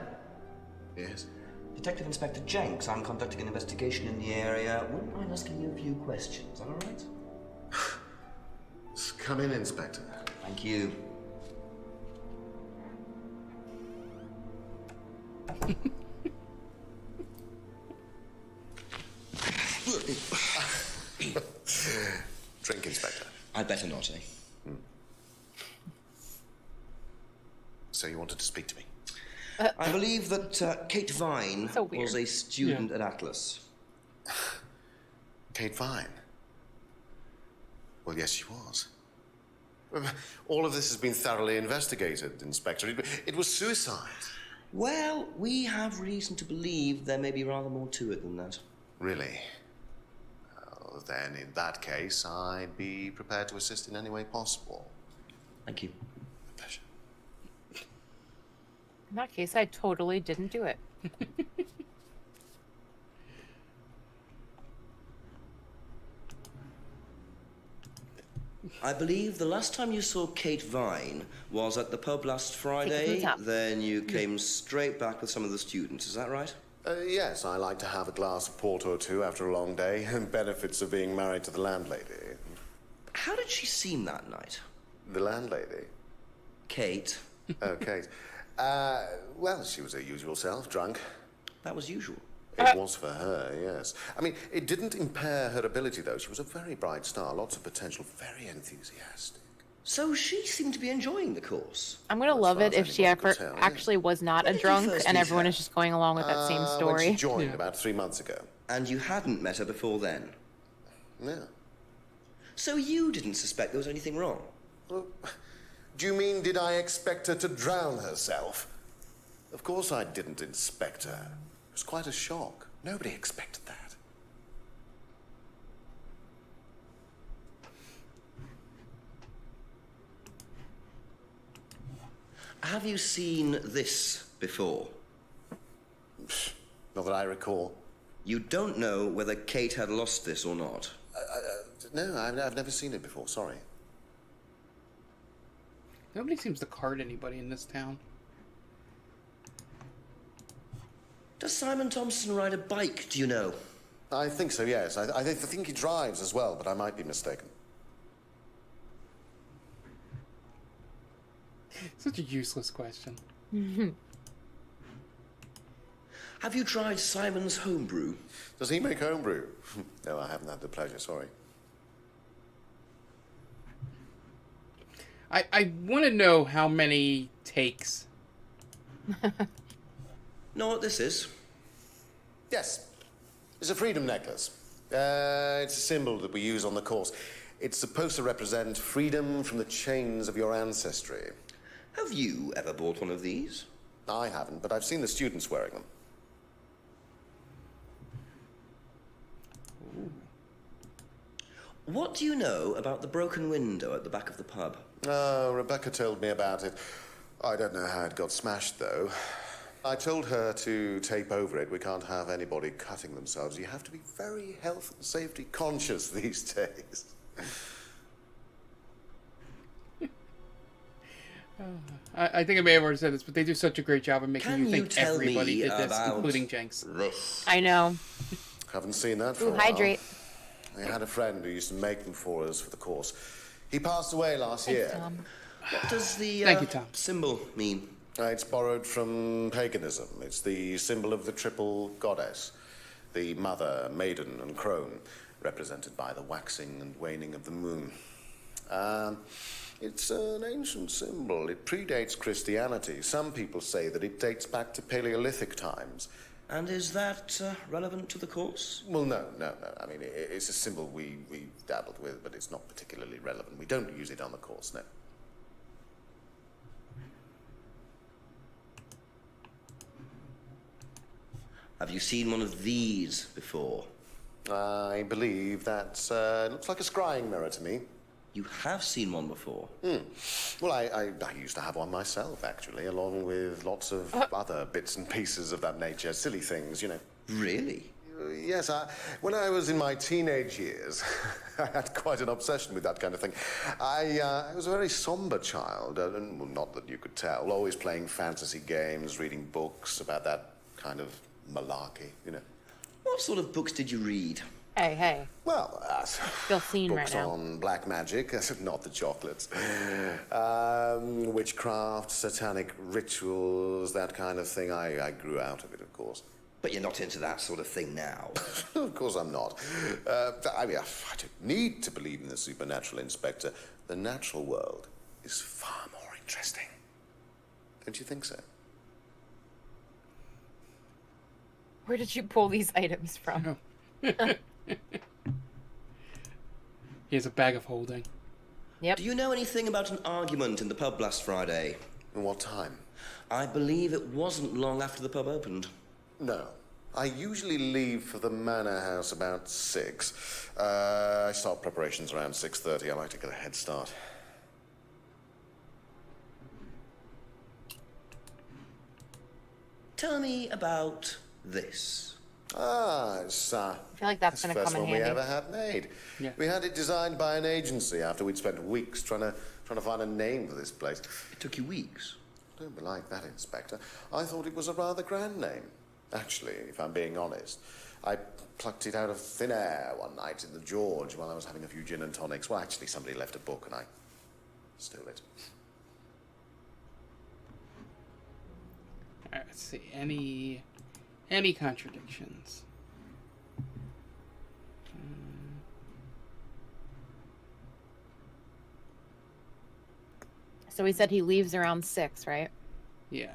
Yes? Detective Inspector Jenks. I'm conducting an investigation in the area. Wouldn't mind asking you a few questions. Is that all right? Come in, Inspector. Thank you. Drink, Inspector. I'd better not, eh? So you wanted to speak to me? I believe that Kate Vine So weird. was a student at Atlas. Kate Vine? Well, yes, she was. All of this has been thoroughly investigated, Inspector. It was suicide. Well, we have reason to believe there may be rather more to it than that. Really? Well, then, in that case, I'd be prepared to assist in any way possible. Thank you. A pleasure. In that case, I totally didn't do it. I believe the last time you saw Kate Vine was at the pub last Friday. top. Then you came straight back with some of the students. Is that right? Yes, I like to have a glass of port or two after a long day, and benefits of being married to the landlady. How did she seem that night? The landlady? Kate. Oh, Kate. Well, she was her usual self, drunk. That was usual. It was for her, yes. I mean, it didn't impair her ability, though. She was a very bright star, lots of potential, very enthusiastic. So she seemed to be enjoying the course. I'm gonna As love far it as if she anyone ever could tell, actually was not When a did you drunk first and meet everyone her? is just going along with that same When story. she joined about 3 months ago. And you hadn't met her before then? No. So you didn't suspect there was anything wrong? Well, do you mean, did I expect her to drown herself? Of course I didn't inspect her. It was quite a shock. Nobody expected that. Have you seen this before? Not that I recall. You don't know whether Kate had lost this or not? No, I've never seen it before, sorry. Nobody seems to card anybody in this town. Does Simon Thompson ride a bike, do you know? I think so, yes. I think he drives as well, but I might be mistaken. Such a useless question. Have you tried Simon's homebrew? Does he make homebrew? No, I haven't had the pleasure, sorry. I want to know how many takes. Know what this is? Yes. It's a freedom necklace. It's a symbol that we use on the course. It's supposed to represent freedom from the chains of your ancestry. Have you ever bought one of these? I haven't, but I've seen the students wearing them. What do you know about the broken window at the back of the pub? Oh, Rebecca told me about it. I don't know how it got smashed, though. I told her to tape over it. We can't have anybody cutting themselves. You have to be very health and safety conscious these days. I think I may have already said this, but they do such a great job of making Can you you think tell everybody me did this, about including Jenks. This. I know. Haven't seen that for Ooh, a while. hydrate. I had a friend who used to make them for us for the course. He passed away last Thanks, year. Tom. What does the Thank you, Tom. symbol mean? It's borrowed from paganism. It's the symbol of the triple goddess, the mother, maiden, and crone, represented by the waxing and waning of the moon. It's an ancient symbol. It predates Christianity. Some people say that it dates back to Paleolithic times. And is that relevant to the course? Well, no. I mean, it's a symbol we dabbled with, but it's not particularly relevant. We don't use it on the course, no. Have you seen one of these before? I believe that looks like a scrying mirror to me. You have seen one before? Well, I used to have one myself, actually, along with lots of other bits and pieces of that nature. Silly things, you know. Really? Yes, when I was in my teenage years, I had quite an obsession with that kind of thing. I was a very somber child, and well, not that you could tell, always playing fantasy games, reading books about that kind of malarkey, you know. What sort of books did you read? Hey. Well, Feel seen books right now. on black magic, not the chocolates. Witchcraft, satanic rituals, that kind of thing. I grew out of it, of course. But you're not into that sort of thing now. Of course I'm not. I mean, I don't need to believe in the supernatural, Inspector. The natural world is far more interesting. Don't you think so? Where did you pull these items from? He has a bag of holding. Yep. Do you know anything about an argument in the pub last Friday? What time? I believe it wasn't long after the pub opened. No. I usually leave for the manor house about 6. I start preparations around 6:30. I like to get a head start. Tell me about this. It's I feel like that's the gonna first come in one we handy. ever had made. Yeah. We had it designed by an agency after we'd spent weeks trying to find a name for this place. It took you weeks. Don't be like that, Inspector. I thought it was a rather grand name. Actually, if I'm being honest, I plucked it out of thin air one night in the George while I was having a few gin and tonics. Well, actually, somebody left a book and I stole it. Alright, let's see. Any contradictions? So he said he leaves around 6, right? Yeah.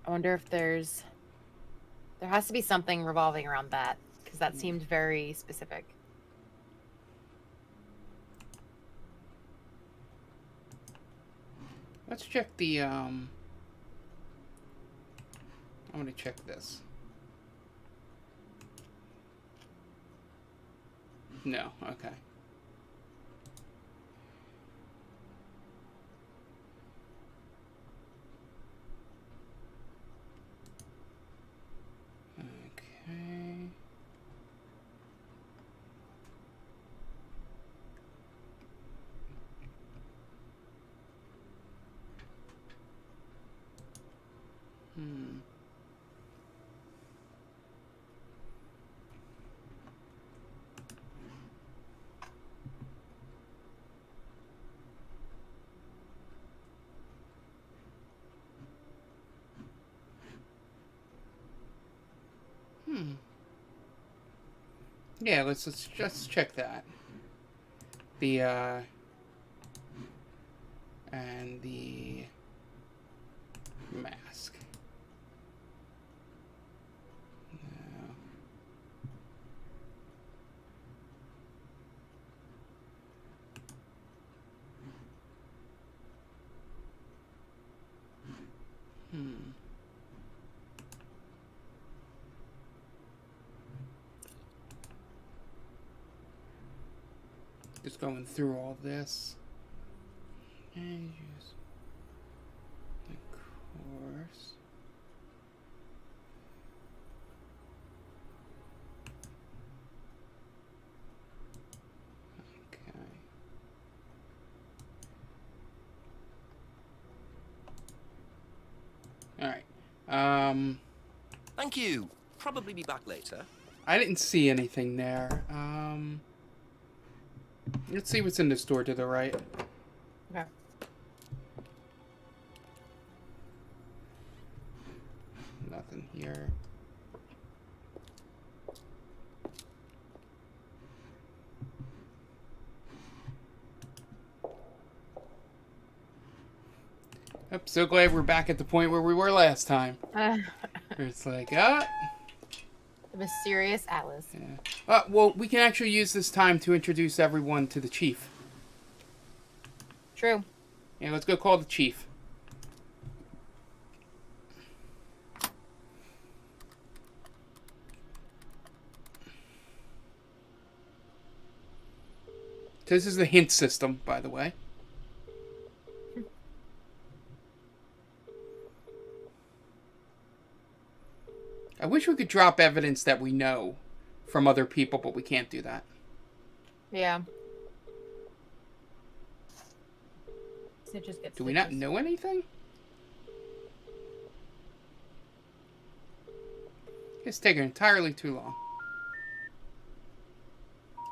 I wonder if there has to be something revolving around that, because that seemed very specific. Let's check the, I'm gonna check this. No, okay. Okay. Yeah, let's just check that. The and the mask. No. Just going through all this. And use the course. Okay. All right. Thank you. Probably be back later. I didn't see anything there. Let's see what's in this door to the right. Okay. Nothing here. I'm so glad we're back at the point where we were last time. It's like, the mysterious Atlas. Yeah. Well, we can actually use this time to introduce everyone to the chief. True. Yeah, let's go call the chief. This is the hint system, by the way. I wish we could drop evidence that we know from other people, but we can't do that. Yeah. So just get Do we not know anything? It's taking entirely too long.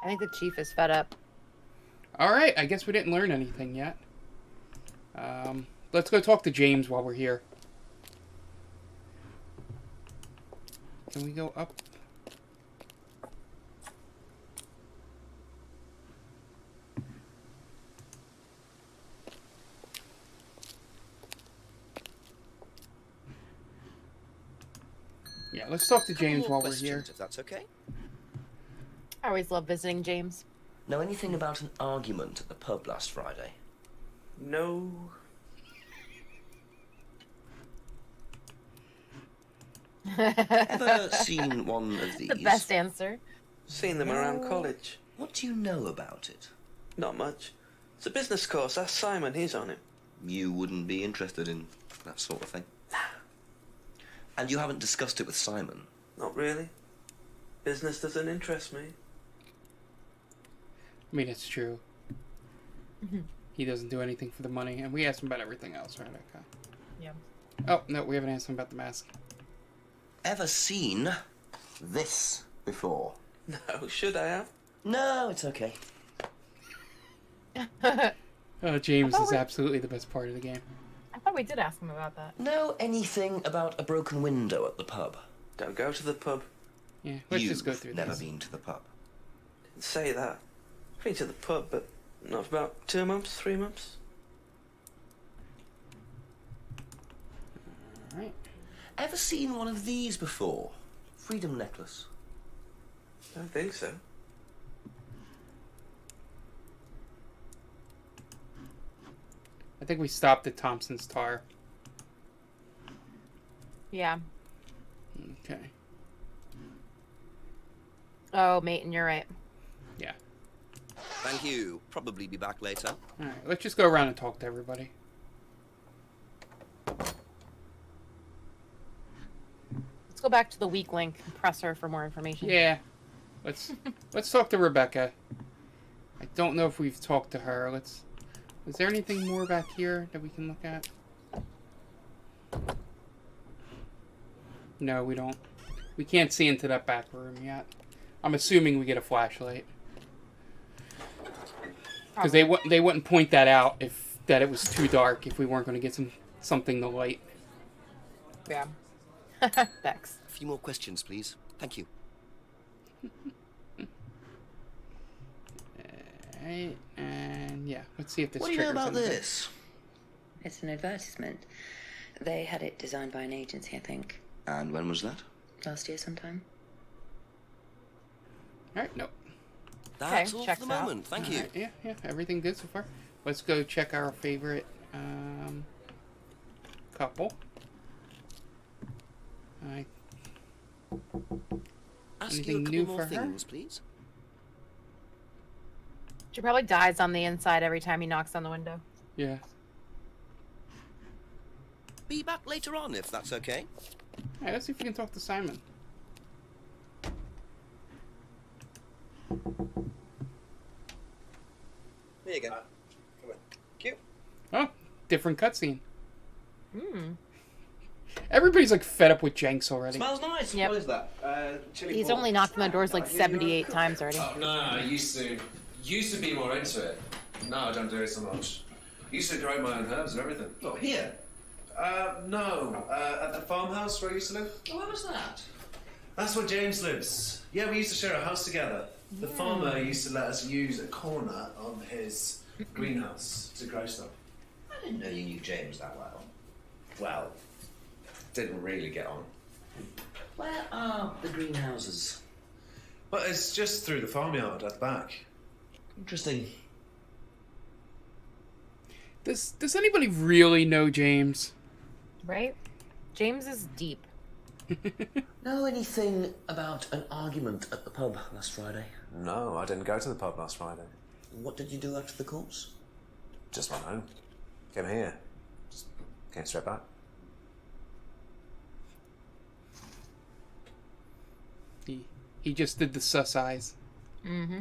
I think the chief is fed up. Alright, I guess we didn't learn anything yet. Let's go talk to James while we're here. Can we go up? Yeah, let's talk to James while we're here. If that's okay. I always love visiting James. Know anything about an argument at the pub last Friday? No. Ever seen one of these? The best answer. Seen them around college. What do you know about it? Not much. It's a business course. Ask Simon, he's on it. You wouldn't be interested in that sort of thing? And you haven't discussed it with Simon? Not really. Business doesn't interest me. I mean, it's true. He doesn't do anything for the money, and we asked him about everything else, right? Okay. Yeah. Oh, no, we haven't asked him about the mask. Ever seen this before? No, should I have? No, it's okay. Oh, James is absolutely the best part of the game. I thought we did ask him about that. Know anything about a broken window at the pub? Don't go to the pub. Yeah, let's just go through You've never this. been to the pub? Didn't say that. I've been to the pub, but not for about 2 months, 3 months. Alright. Ever seen one of these before? Freedom necklace. Don't think so. I think we stopped at Thompson's Tar. Yeah. Okay. Oh, mate, and you're right. Yeah. Thank you. Probably be back later. Alright, let's just go around and talk to everybody. Let's go back to the weak link and press her for more information. Yeah. Let's talk to Rebecca. I don't know if we've talked to her. Is there anything more back here that we can look at? No, we don't. We can't see into that back room yet. I'm assuming we get a flashlight. Because they wouldn't point that out if it was too dark if we weren't going to get something to light. Yeah. Thanks. A few more questions, please. Thank you. Alright, and yeah, let's see if this What do you know triggers about anything. this? It's an advertisement. They had it designed by an agency, I think. And when was that? Last year sometime. Alright, nope. That's all for checks the out. moment. Thank you. Alright, yeah, everything good so far. Let's go check our favorite couple. Ask Anything you a couple new more for her? things, please. She probably dies on the inside every time he knocks on the window. Yeah. Be back later on if that's okay. Alright, let's see if we can talk to Simon. Me again. Come on. Cute. Oh, different cutscene. Hmm. Everybody's like fed up with Jenks already. Smells nice. Yep. What is that? Chili He's pork. only knocked on the doors like 78 times already. Oh, no, I used to Used to be more into it. Now I don't do it so much. Used to grow my own herbs and everything. Oh, here? No. At the farmhouse where I used to live. Oh, where was that? That's where James lives. Yeah, we used to share a house together. The farmer used to let us use a corner of his greenhouse to grow stuff. I didn't know you knew James that well. Well, didn't really get on. Where are the greenhouses? But it's just through the farmyard at the back. Interesting. Does anybody really know James? Right? James is deep. Know anything about an argument at the pub last Friday? No, I didn't go to the pub last Friday. What did you do after the course? Just went home. Came here. Just came straight back. He just did the sus eyes. Mm-hmm.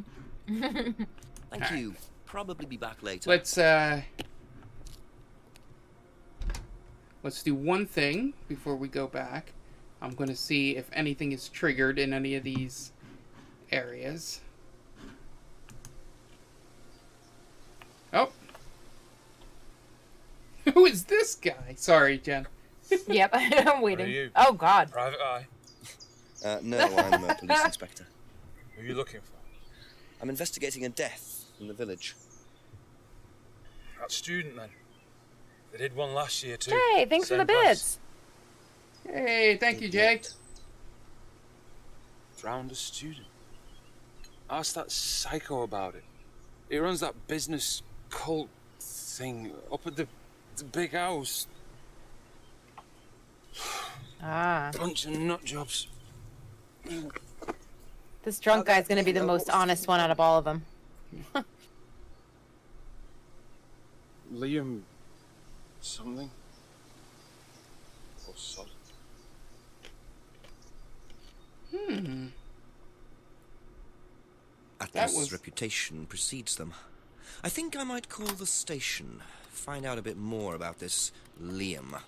Thank you. Probably be back later. Let's do one thing before we go back. I'm going to see if anything is triggered in any of these areas. Oh. Who is this guy? Sorry, Jen. Yep, I'm waiting. Who are you? Oh, God. Private Eye. No, I'm a police inspector. Who are you looking for? I'm investigating a death in the village. That student, then. They did one last year, too. Jay, thanks for the Same bits. Hey, thank you, Jay. Drowned a student. Ask that psycho about it. He runs that business cult thing up at the big house. Ah. Bunch of nut jobs. This drunk guy's gonna be the most honest one out of all of them. Liam... something? Or son? Atlas' reputation precedes them. I think I might call the station, find out a bit more about this Liam.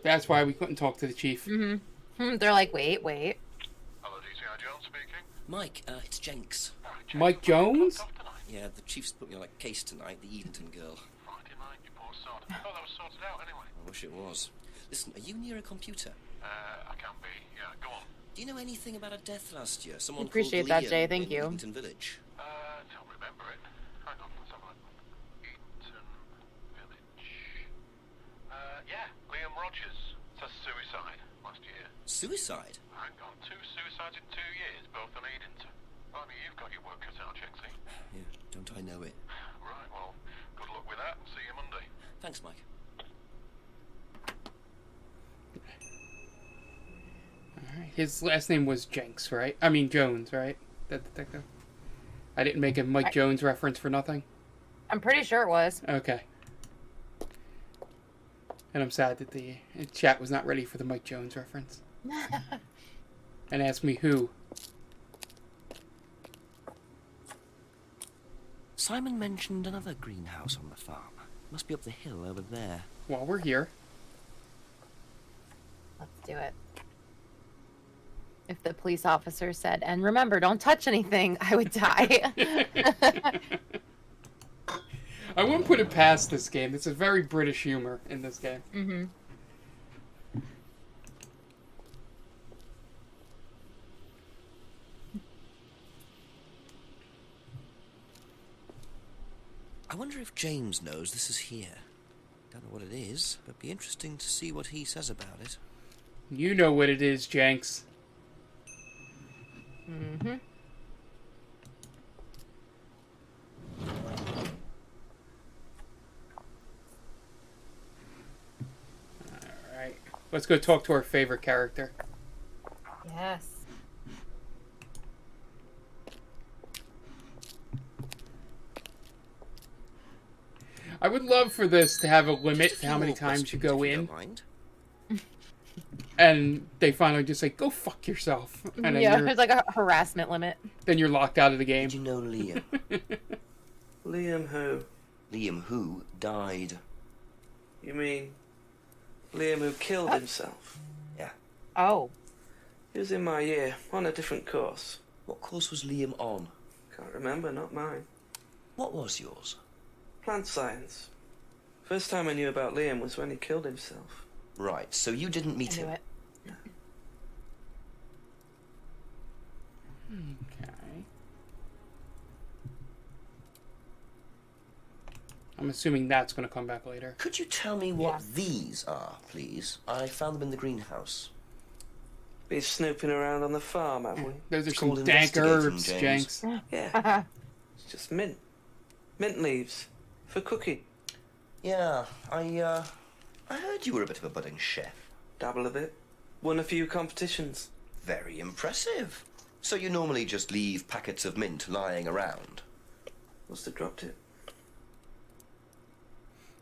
That's why we couldn't talk to the chief. Mm-hmm. They're like, wait. Hello, DCI Jones speaking. Mike, it's Jenks. Mike Jones? Yeah, the chief's put me on a case tonight, the Edenton girl. Friday night, you poor sod. I thought that was sorted out anyway. I wish it was. Listen, are you near a computer? I can be. Yeah, go on. Do you know anything about a death last year? Someone Appreciate called that, Liam Jay. Thank in you. Edenton Village. Don't remember it. Hang on, let's have a look. Eaton Village. Yeah, Liam Rogers. Says suicide last year. Suicide? Hang on, 2 suicides in 2 years, both on Edenton. I mean, you've got your work cut out, Jenksy. Yeah, don't I know it. Right, well, good luck with that. See you Monday. Thanks, Mike. Alright, his last name was Jenks, right? I mean Jones, right? That detective. I didn't make a Mike Jones reference for nothing. I'm pretty sure it was. Okay. And I'm sad that the chat was not ready for the Mike Jones reference. And asked me who. Simon mentioned another greenhouse on the farm. Must be up the hill over there. While we're here. Let's do it. If the police officer said, and remember, don't touch anything, I would die. I wouldn't put it past this game. It's a very British humor in this game. Mm-hmm. I wonder if James knows this is here. Don't know what it is, but be interesting to see what he says about it. You know what it is, Jenks. Mm-hmm. Alright. Let's go talk to our favorite character. Yes. I would love for this to have a limit to how many times you go in. And they finally just say, go fuck yourself. And then Yeah, there's like a harassment limit. Then you're locked out of the game. Did you know Liam? Liam who? Liam who died. You mean Liam who killed himself? Yeah. Oh. He was in my year, on a different course. What course was Liam on? Can't remember, not mine. What was yours? Plant science. First time I knew about Liam was when he killed himself. Right, so you didn't meet him. It. Okay. I'm assuming that's going to come back later. Could you tell me what these are, please? I found them in the greenhouse. Been snooping around on the farm, have we? Those are It's some called dank investigating, herbs, James. Jenks. Yeah. It's just mint. Mint leaves. For cooking. Yeah, I heard you were a bit of a budding chef. Dabble a bit. Won a few competitions. Very impressive. So you normally just leave packets of mint lying around? Must have dropped it.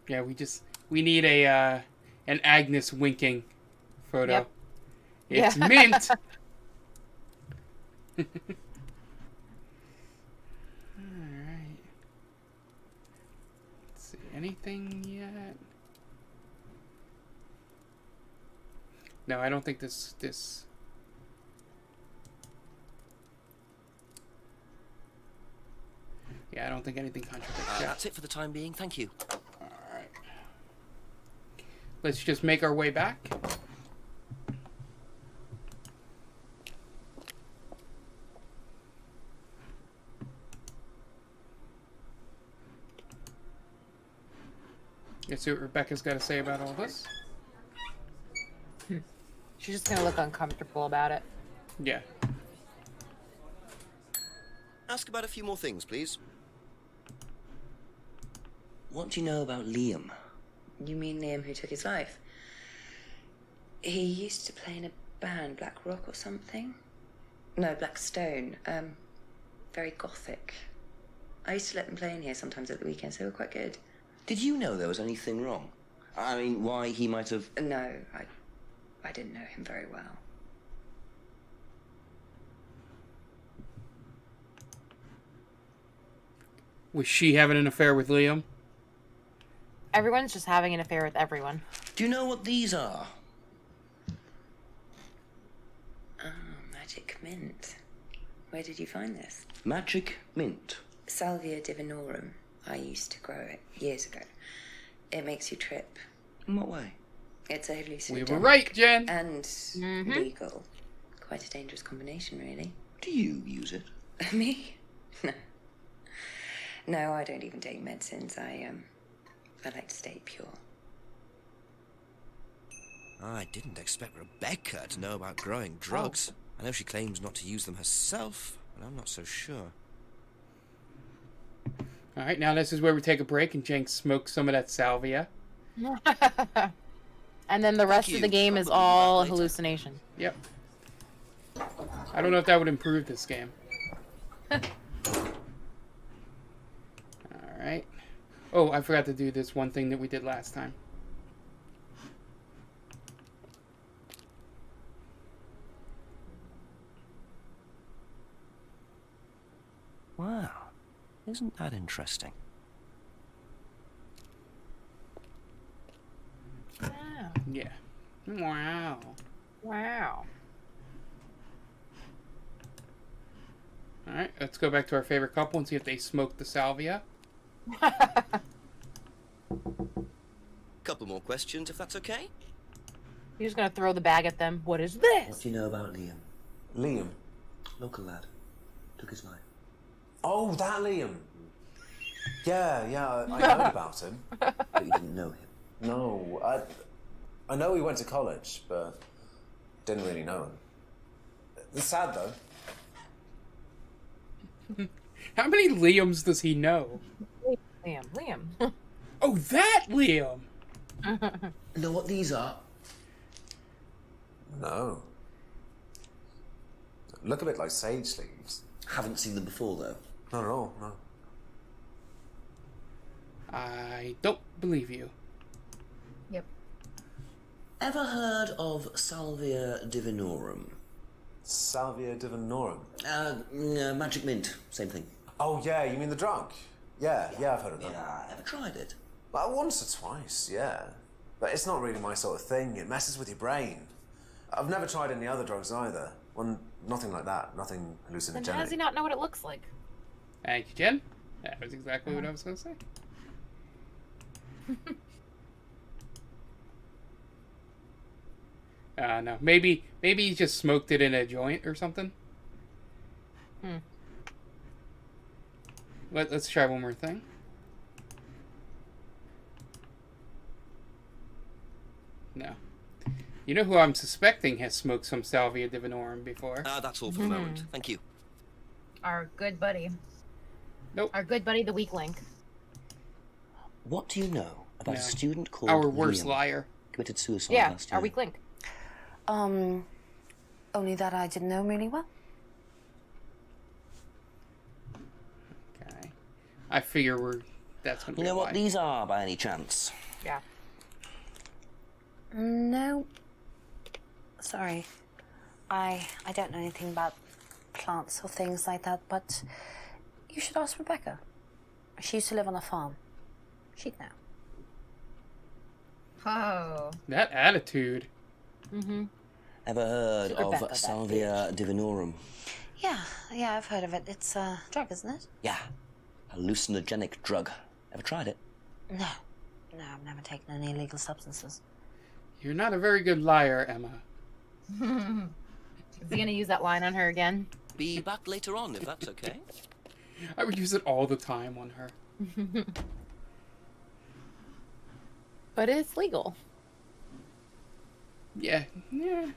Yeah, we need a an Agnes winking photo. Yep. It's Yeah. mint. Alright. Let's see. Anything yet? No, I don't think this Yeah, I don't think anything contradicts that. That's it for the time being, thank you. Alright. Let's just make our way back. Let's see what Rebecca's got to say about all this. She's just gonna look uncomfortable about it. Yeah. Ask about a few more things, please. What do you know about Liam? You mean Liam who took his life? He used to play in a band, Black Rock or something? No, Black Stone. Very gothic. I used to let them play in here sometimes at the weekends. They were quite good. Did you know there was anything wrong? I mean, why he might have... No, I didn't know him very well. Was she having an affair with Liam? Everyone's just having an affair with everyone. Do you know what these are? Oh, magic mint. Where did you find this? Magic mint. Salvia divinorum. I used to grow it years ago. It makes you trip. In what way? It's a hallucinogenic. We were right, Jen. And legal. Quite a dangerous combination, really. Do you use it? Me? No. No, I don't even take medicines. I like to stay pure. I didn't expect Rebecca to know about growing drugs. I know she claims not to use them herself, but I'm not so sure. Alright, now this is where we take a break and Jenks smokes some of that salvia. And then the rest of the game is all hallucination. Yep. I don't know if that would improve this game. Alright. Oh, I forgot to do this one thing that we did last time. Wow. Isn't that interesting? Wow. Yeah. Wow. Wow. Alright, let's go back to our favorite couple and see if they smoked the salvia. Couple more questions, if that's okay? You're just gonna throw the bag at them. What is this? What do you know about Liam? Liam? Local lad. Took his life. Oh, that Liam. Yeah, I heard about him. But you didn't know him? No, I know he went to college, but didn't really know him. It's sad, though. How many Liams does he know? Liam. Oh, that Liam! Know what these are? No. Look a bit like sage leaves. Haven't seen them before, though. Not at all, no. I don't believe you. Yep. Ever heard of Salvia divinorum? Salvia divinorum? Magic mint. Same thing. Oh, yeah, you mean the drug? Yeah, I've heard of that. Yeah, ever tried it? Well, once or twice, yeah. But it's not really my sort of thing. It messes with your brain. I've never tried any other drugs either. Nothing like that. Nothing hallucinogenic. Then how does he not know what it looks like? Thank you, Jen. That was exactly what I was going to say. No. Maybe he just smoked it in a joint or something. Let's try one more thing. No. You know who I'm suspecting has smoked some Salvia Divinorum before? That's all for the moment. Thank you. Our good buddy. Nope. Our good buddy, the weak link. What do you know about a student called Our worst Liam? liar. Committed suicide Yeah, last year. our weak link. Only that I didn't know him really well. Okay. I figure that's going to be You know a what lie. these are, by any chance? Yeah. No. Sorry. I don't know anything about plants or things like that, but you should ask Rebecca. She used to live on a farm. She'd know. Oh. That attitude. Ever heard Rebecca, of that Salvia Divinorum? Yeah, I've heard of it. It's a drug, isn't it? Yeah. Hallucinogenic drug. Ever tried it? No, I've never taken any illegal substances. You're not a very good liar, Emma. Is he gonna use that line on her again? Be back later on, if that's okay. I would use it all the time on her. But it's legal. Yeah. Can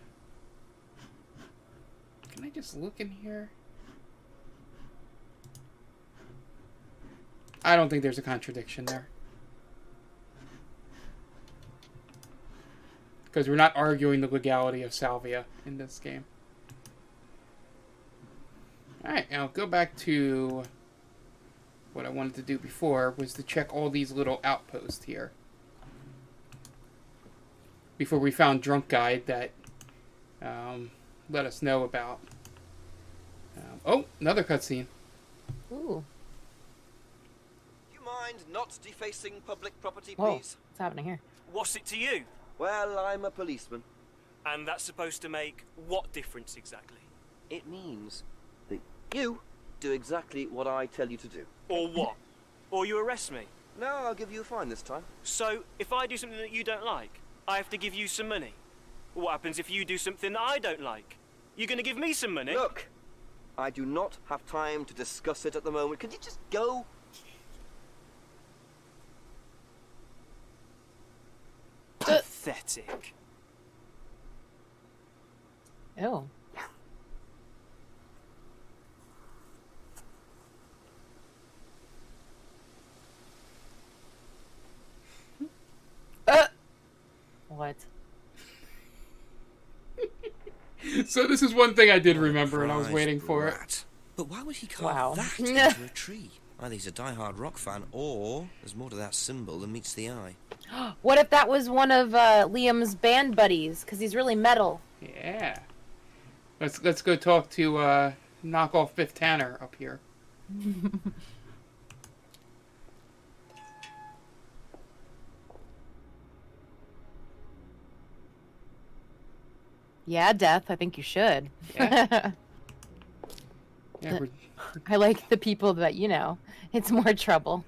I just look in here? I don't think there's a contradiction there. Because we're not arguing the legality of salvia in this game. Alright, now go back to what I wanted to do before, was to check all these little outposts here. Before we found Drunk Guide that let us know about... oh, another cutscene. Ooh. You mind not defacing public property, Whoa. please? What's happening here? What's it to you? Well, I'm a policeman. And that's supposed to make what difference exactly? It means that you do exactly what I tell you to do. Or what? Or you arrest me? No, I'll give you a fine this time. So, if I do something that you don't like, I have to give you some money? What happens if you do something that I don't like? You're going to give me some money? Look, I do not have time to discuss it at the moment. Can you just go? Pathetic. Ew. What? So this is one thing I did remember, and I was waiting for it. But why would he carve that into a tree? Either he's a die-hard rock fan, or there's more to that symbol than meets the eye. What if that was one of Liam's band buddies? Because he's really metal. Yeah. Let's go talk to knockoff Biff Tanner up here. Yeah, Death. I think you should. Yeah. Yeah, I like the people that you know. It's more trouble.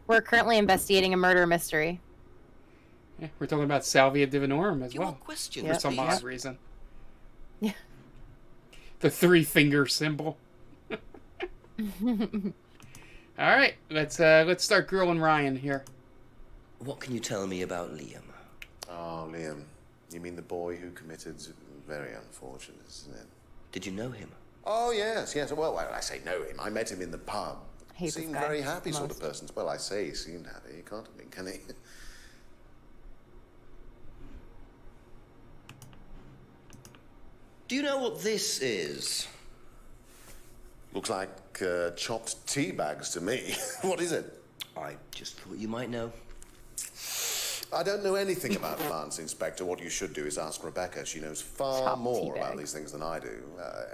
We're currently investigating a murder mystery. Yeah, we're talking about Salvia Divinorum as Your well. questions, For some please. odd reason. Yeah. The 3-finger symbol. Alright, let's start grilling Ryan here. What can you tell me about Liam? Oh, Liam. You mean the boy who committed... Very unfortunate, isn't it? Did you know him? Oh, yes. Well, I say know him. I met him in the pub. Hate this Seemed guy very happy the sort of most. person. Well, I say he seemed happy. He can't have been, can he? Do you know what this is? Looks like chopped tea bags to me. What is it? I just thought you might know. I don't know anything about plants, Inspector. What you should do is ask Rebecca. She knows far Chopped more tea about bag. these things than I do.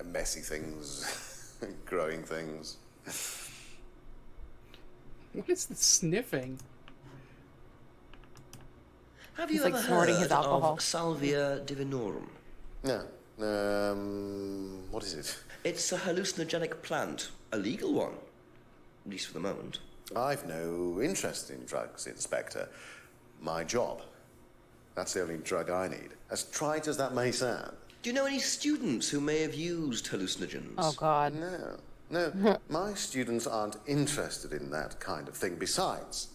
Messy things, growing things. What is the sniffing? Have He's you like ever snorting heard his alcohol. of Salvia Divinorum? No. What is it? It's a hallucinogenic plant, a legal one. At least for the moment. I've no interest in drugs, Inspector. My job. That's the only drug I need. As trite as that may sound. Do you know any students who may have used hallucinogens? Oh, God. No. My students aren't interested in that kind of thing. Besides,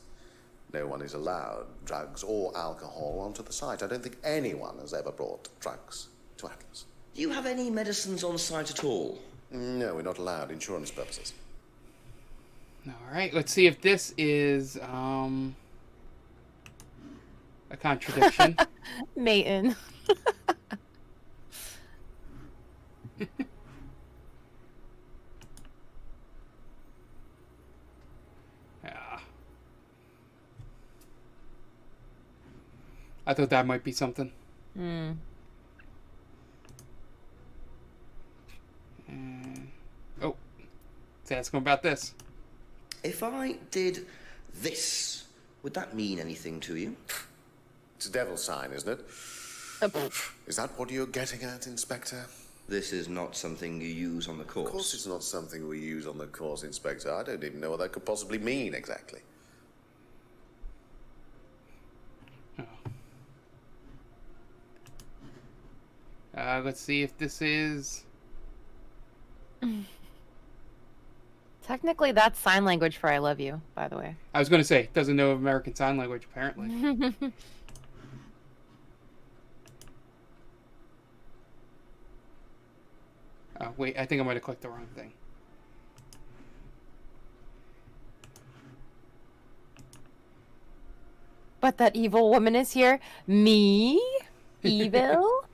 no one is allowed drugs or alcohol onto the site. I don't think anyone has ever brought drugs to Atlas. Do you have any medicines on site at all? No, we're not allowed. Insurance purposes. Alright, let's see if this is, a contradiction. Mayton. Yeah. I thought that might be something. Hmm. Oh, let's ask him about this. If I did this, would that mean anything to you? It's a devil's sign, isn't it? Is that what you're getting at, Inspector? This is not something you use on the course. Of course it's not something we use on the course, Inspector. I don't even know what that could possibly mean exactly. Let's see if this is... Technically, that's sign language for I love you, by the way. I was going to say, doesn't know American Sign Language, apparently. Oh, wait, I think I might have clicked the wrong thing. But that evil woman is here. Me? Evil?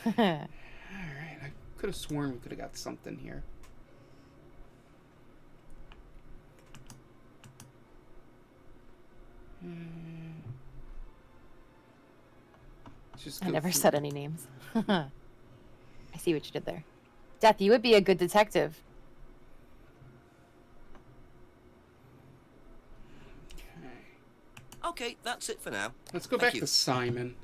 Alright, I could have sworn we could have got something here. I never said any names. I see what you did there. Death, you would be a good detective. Okay, that's it for now. Let's go Thank back you. to Simon.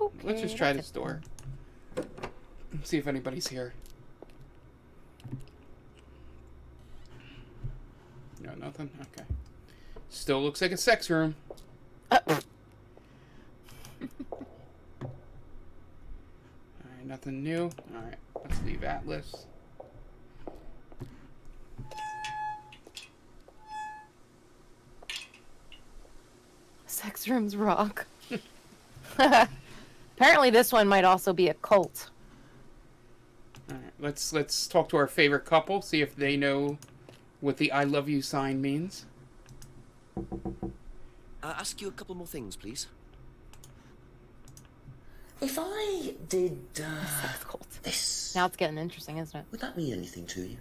Okay, Let's just try that's this door. See if anybody's here. No, nothing? Okay. Still looks like a sex room. Alright, nothing new. Alright, let's leave Atlas. Sex rooms rock. Apparently this one might also be a cult. Alright, let's talk to our favorite couple, see if they know what the I love you sign means. Ask you a couple more things, please. If I did Sex cult. this, Now it's getting interesting, isn't it? would that mean anything to you?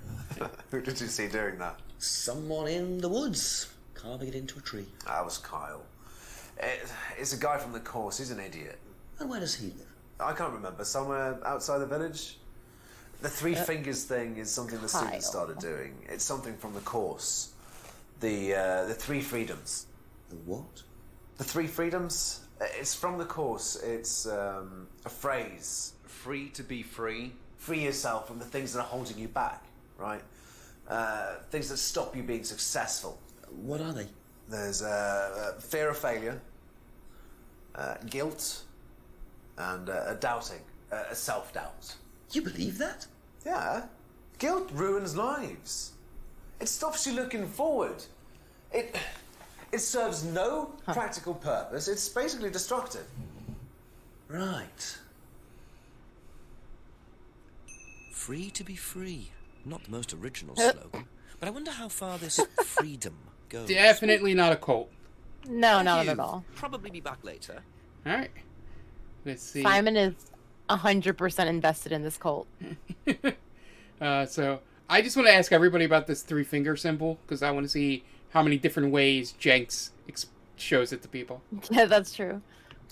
Who did you see doing that? Someone in the woods, carving it into a tree. That was Kyle. It's a guy from the course. He's an idiot. And where does he live? I can't remember. Somewhere outside the village? The three fingers thing is something the students started doing. It's something from the course. The three freedoms. The what? The three freedoms? It's from the course. It's a phrase. Free to be free. Free yourself from the things that are holding you back, right? Things that stop you being successful. What are they? There's fear of failure, guilt, and a doubting, a self-doubt. You believe that? Yeah. Guilt ruins lives. It stops you looking forward. It serves no practical purpose. It's basically destructive. Right. Free to be free. Not the most original slogan. But I wonder how far this freedom goes. Definitely not a cult. No, not at all. Probably be back later. Alright. Let's see. Simon is 100% invested in this cult. So, I just want to ask everybody about this three-finger symbol, because I want to see how many different ways Jenks shows it to people. Yeah, that's true.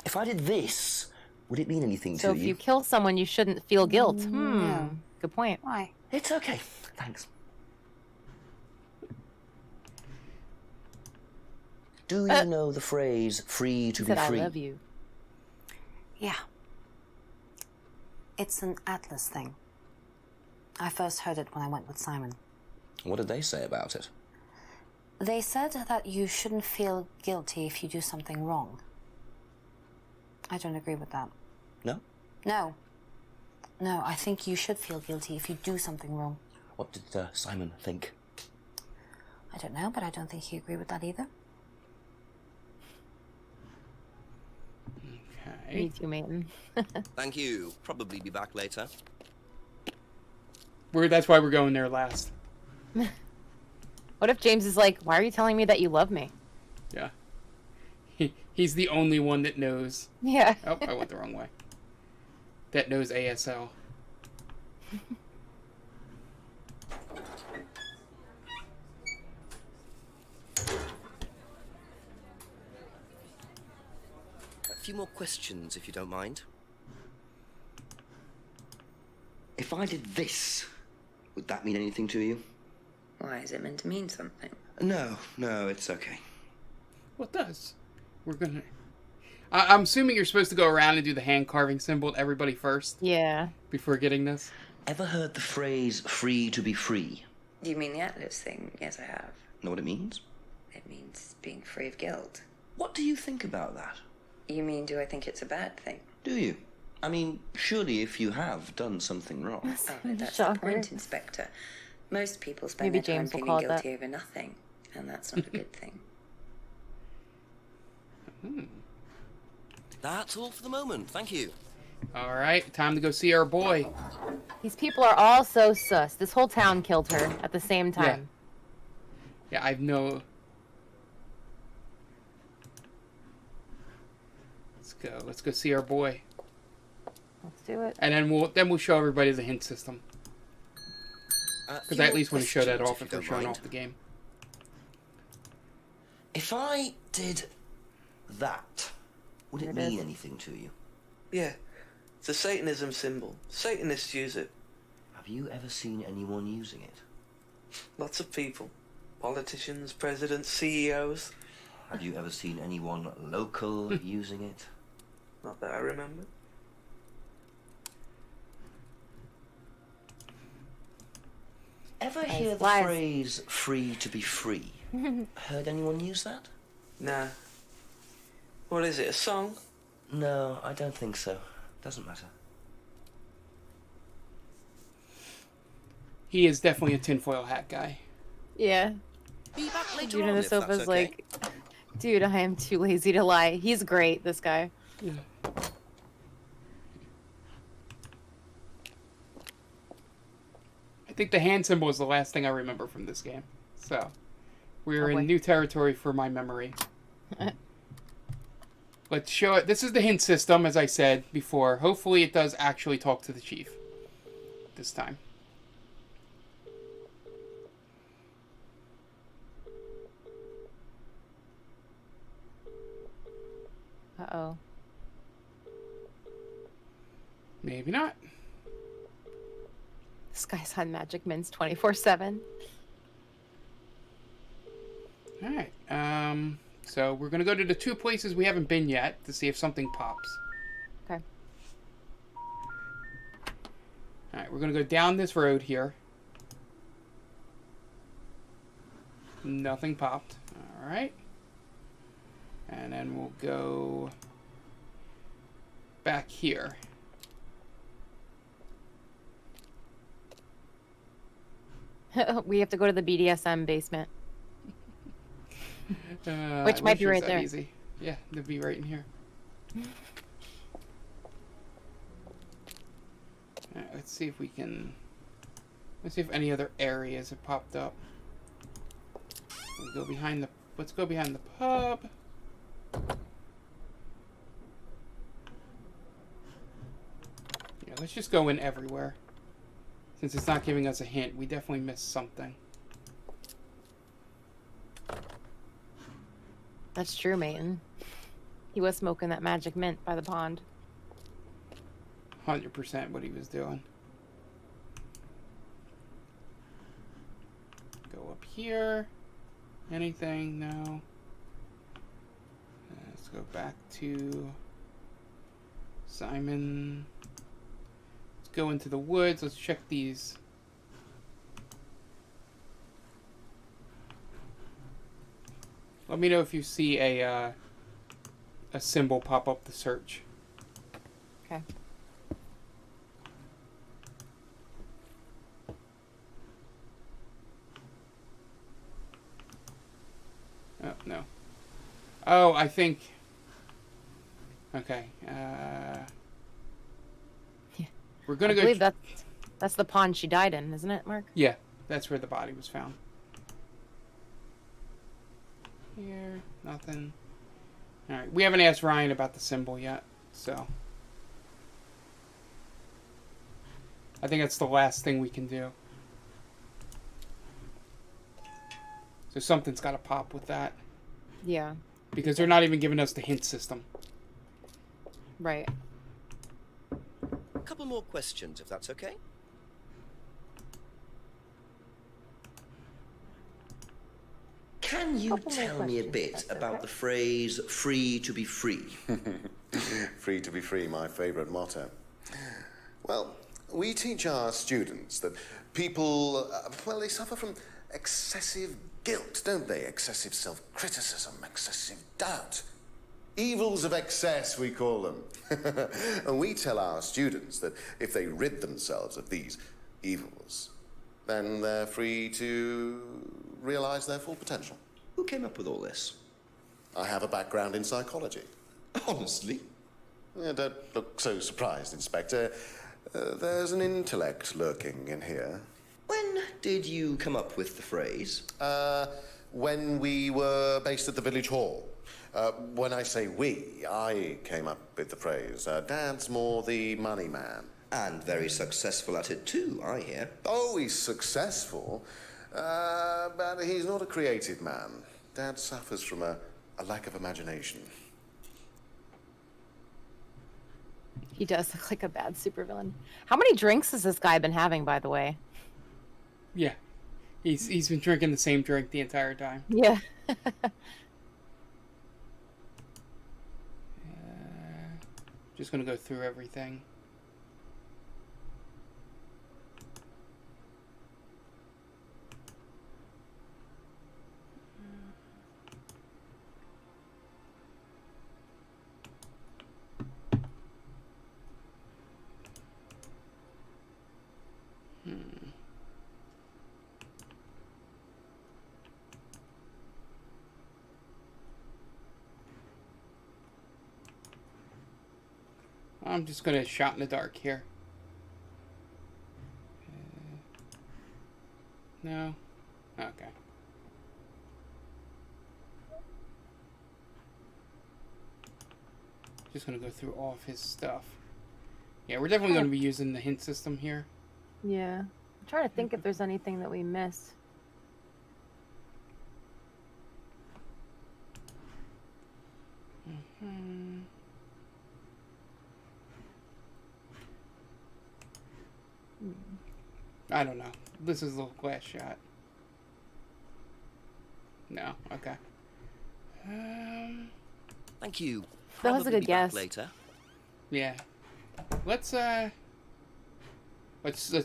If I did this, would it mean anything So to if you kill someone, you shouldn't feel guilt. No. Good point. Why? It's okay. Thanks. Do you know the phrase "free to He be said, free"? I love you. Yeah. It's an Atlas thing. I first heard it when I went with Simon. What did they say about it? They said that you shouldn't feel guilty if you do something wrong. I don't agree with that. No? No. No, I think you should feel guilty if you do something wrong. What did Simon think? I don't know, but I don't think he agreed with that either. Okay. Me too, Maiden. Thank you. Probably be back later. That's why we're going there last. What if James is like, why are you telling me that you love me? Yeah. He's the only one that knows. Yeah. Oh, I went the wrong way. That knows ASL. A few more questions, if you don't mind. If I did this, would that mean anything to you? Why is it meant to mean something? No, it's okay. What does? We're gonna... I'm assuming you're supposed to go around and do the hand carving symbol to everybody first. Yeah. Before getting this. Ever heard the phrase free to be free? Do you mean the Atlas thing? Yes, I have. Know what it means? It means being free of guilt. What do you think about that? You mean, do I think it's a bad thing? Do you? I mean, surely if you have done something wrong. Oh, but that's the point, Inspector. Most people spend Maybe their time James will feeling call it guilty that. over nothing, and that's not a good thing. That's all for the moment. Thank you. Alright, time to go see our boy. These people are all so sus. This whole town killed her at the same time. Yeah, I've no... Let's go see our boy. Let's do it. And then we'll show everybody the hint system. Because I at least want to show that off if they're showing off the game. If I did that, would it Here it mean is. anything to you? Yeah, it's a Satanism symbol. Satanists use it. Have you ever seen anyone using it? Lots of people. Politicians, presidents, CEOs. Have you ever seen anyone local using it? Not that I remember. Ever Nice. hear the Lies. phrase free to be free? Heard anyone use that? Nah. What is it, a song? No, I don't think so. Doesn't matter. He is definitely a tinfoil hat guy. Yeah. Be back later Dude on, on the if that's sofa's okay. like, dude, I am too lazy to lie. He's great, this guy. Yeah. I think the hand symbol is the last thing I remember from this game. So, we're Oh, boy. in new territory for my memory. Let's show it. This is the hint system, as I said before. Hopefully it does actually talk to the chief this time. Uh-oh. Maybe not. This guy's on Magic Mints 24/7. Alright, so we're gonna go to the two places we haven't been yet to see if something pops. Okay. Alright, we're gonna go down this road here. Nothing popped. Alright. And then we'll go back here. We have to go to the BDSM basement. Which I might wish be it was right that there. Easy. Yeah, it'd be right in here. Alright, let's see if we can... Let's see if any other areas have popped up. We'll go behind the... Let's go behind the pub. Yeah, let's just go in everywhere. Since it's not giving us a hint, we definitely missed something. That's true, Maiden. He was smoking that magic mint by the pond. 100% what he was doing. Go up here. Anything? No. Let's go back to Simon. go into the woods. Let's check these. Let me know if you see a symbol pop up the search. Okay. Oh, no. Oh, I think... Okay. We're going to go... I believe that's the pond she died in, isn't it, Mark? Yeah, that's where the body was found. Here, nothing. Alright, we haven't asked Ryan about the symbol yet, so... I think that's the last thing we can do. So something's got to pop with that. Yeah. Because they're not even giving us the hint system. Right. A couple more questions, if that's okay. Can you tell me a bit about the phrase "free to be free"? Free to be free, my favourite motto. Well, we teach our students that people, well, they suffer from excessive guilt, don't they? Excessive self-criticism, excessive doubt. Evils of excess, we call them. And we tell our students that if they rid themselves of these evils, then they're free to realise their full potential. Who came up with all this? I have a background in psychology. Honestly? Yeah, don't look so surprised, Inspector. There's an intellect lurking in here. When did you come up with the phrase? When we were based at the village hall. When I say we, I came up with the phrase. Dad's more the money man. And very successful at it too, I hear. Oh, he's successful, but he's not a creative man. Dad suffers from a lack of imagination. He does look like a bad supervillain. How many drinks has this guy been having, by the way? Yeah. He's been drinking the same drink the entire time. Yeah. Just gonna go through everything. I'm just gonna shot in the dark here. No? Okay. Just gonna go through all of his stuff. Yeah, we're definitely gonna be using the hint system here. Yeah. I'm trying to think if there's anything that we missed. I don't know. This is a little glass shot. No? Okay. Thank you. That was a good guess. Later. Yeah. Let's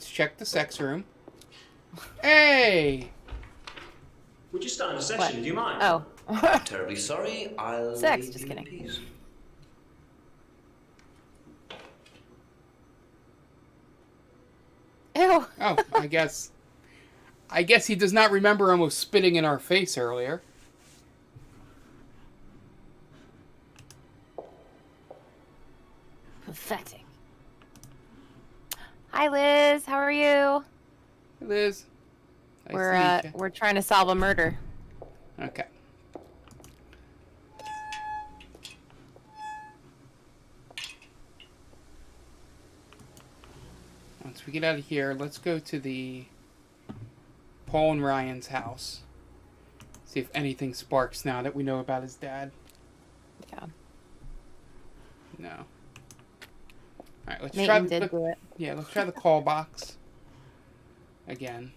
check the sex room. Hey! We're just starting a session, do you mind? Oh. Terribly sorry. I'll Sex, leave just you in kidding. peace. Ew. Oh, I guess he does not remember almost spitting in our face earlier. Pathetic. Hi, Liz. How are you? Hey, Liz. Nice to meet We're trying to solve a murder. you. Okay. Once we get out of here, let's go to the Paul and Ryan's house. See if anything sparks now that we know about his dad. Yeah. No. Alright, let's Nathan try did do it. Yeah, let's try the call box again.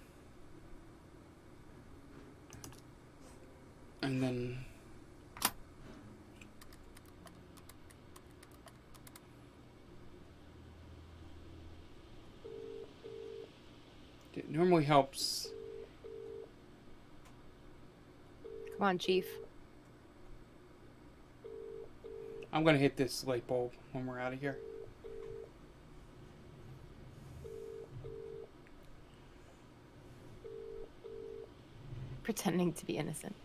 And then It normally helps. Come on, Chief. I'm gonna hit this light bulb when we're out of here. Pretending to be innocent.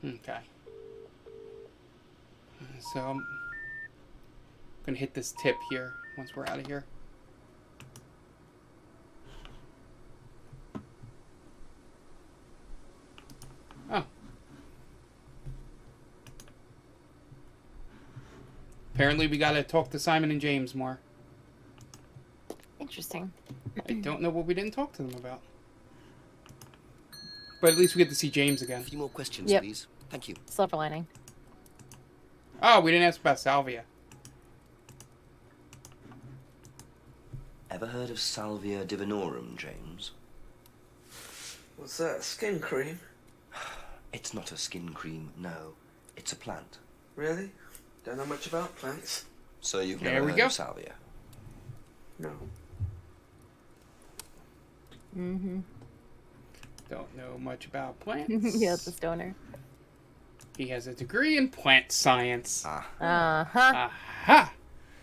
Okay. So I'm gonna hit this tip here once we're out of here. Oh. Apparently we gotta talk to Simon and James more. Interesting. I don't know what we didn't talk to them about. But at least we get to see James again. A few more questions, Yep. please. Thank you. Silver lining. Oh, we didn't ask about Salvia. Ever heard of Salvia divinorum, James? What's that? Skin cream? It's not a skin cream, no. It's a plant. Really? Don't know much about plants. So you've There never we heard go. of Salvia? No. Mm-hmm. Don't know much about plants. Yeah, it's a stoner. He has a degree in plant science. Uh-huh. Aha!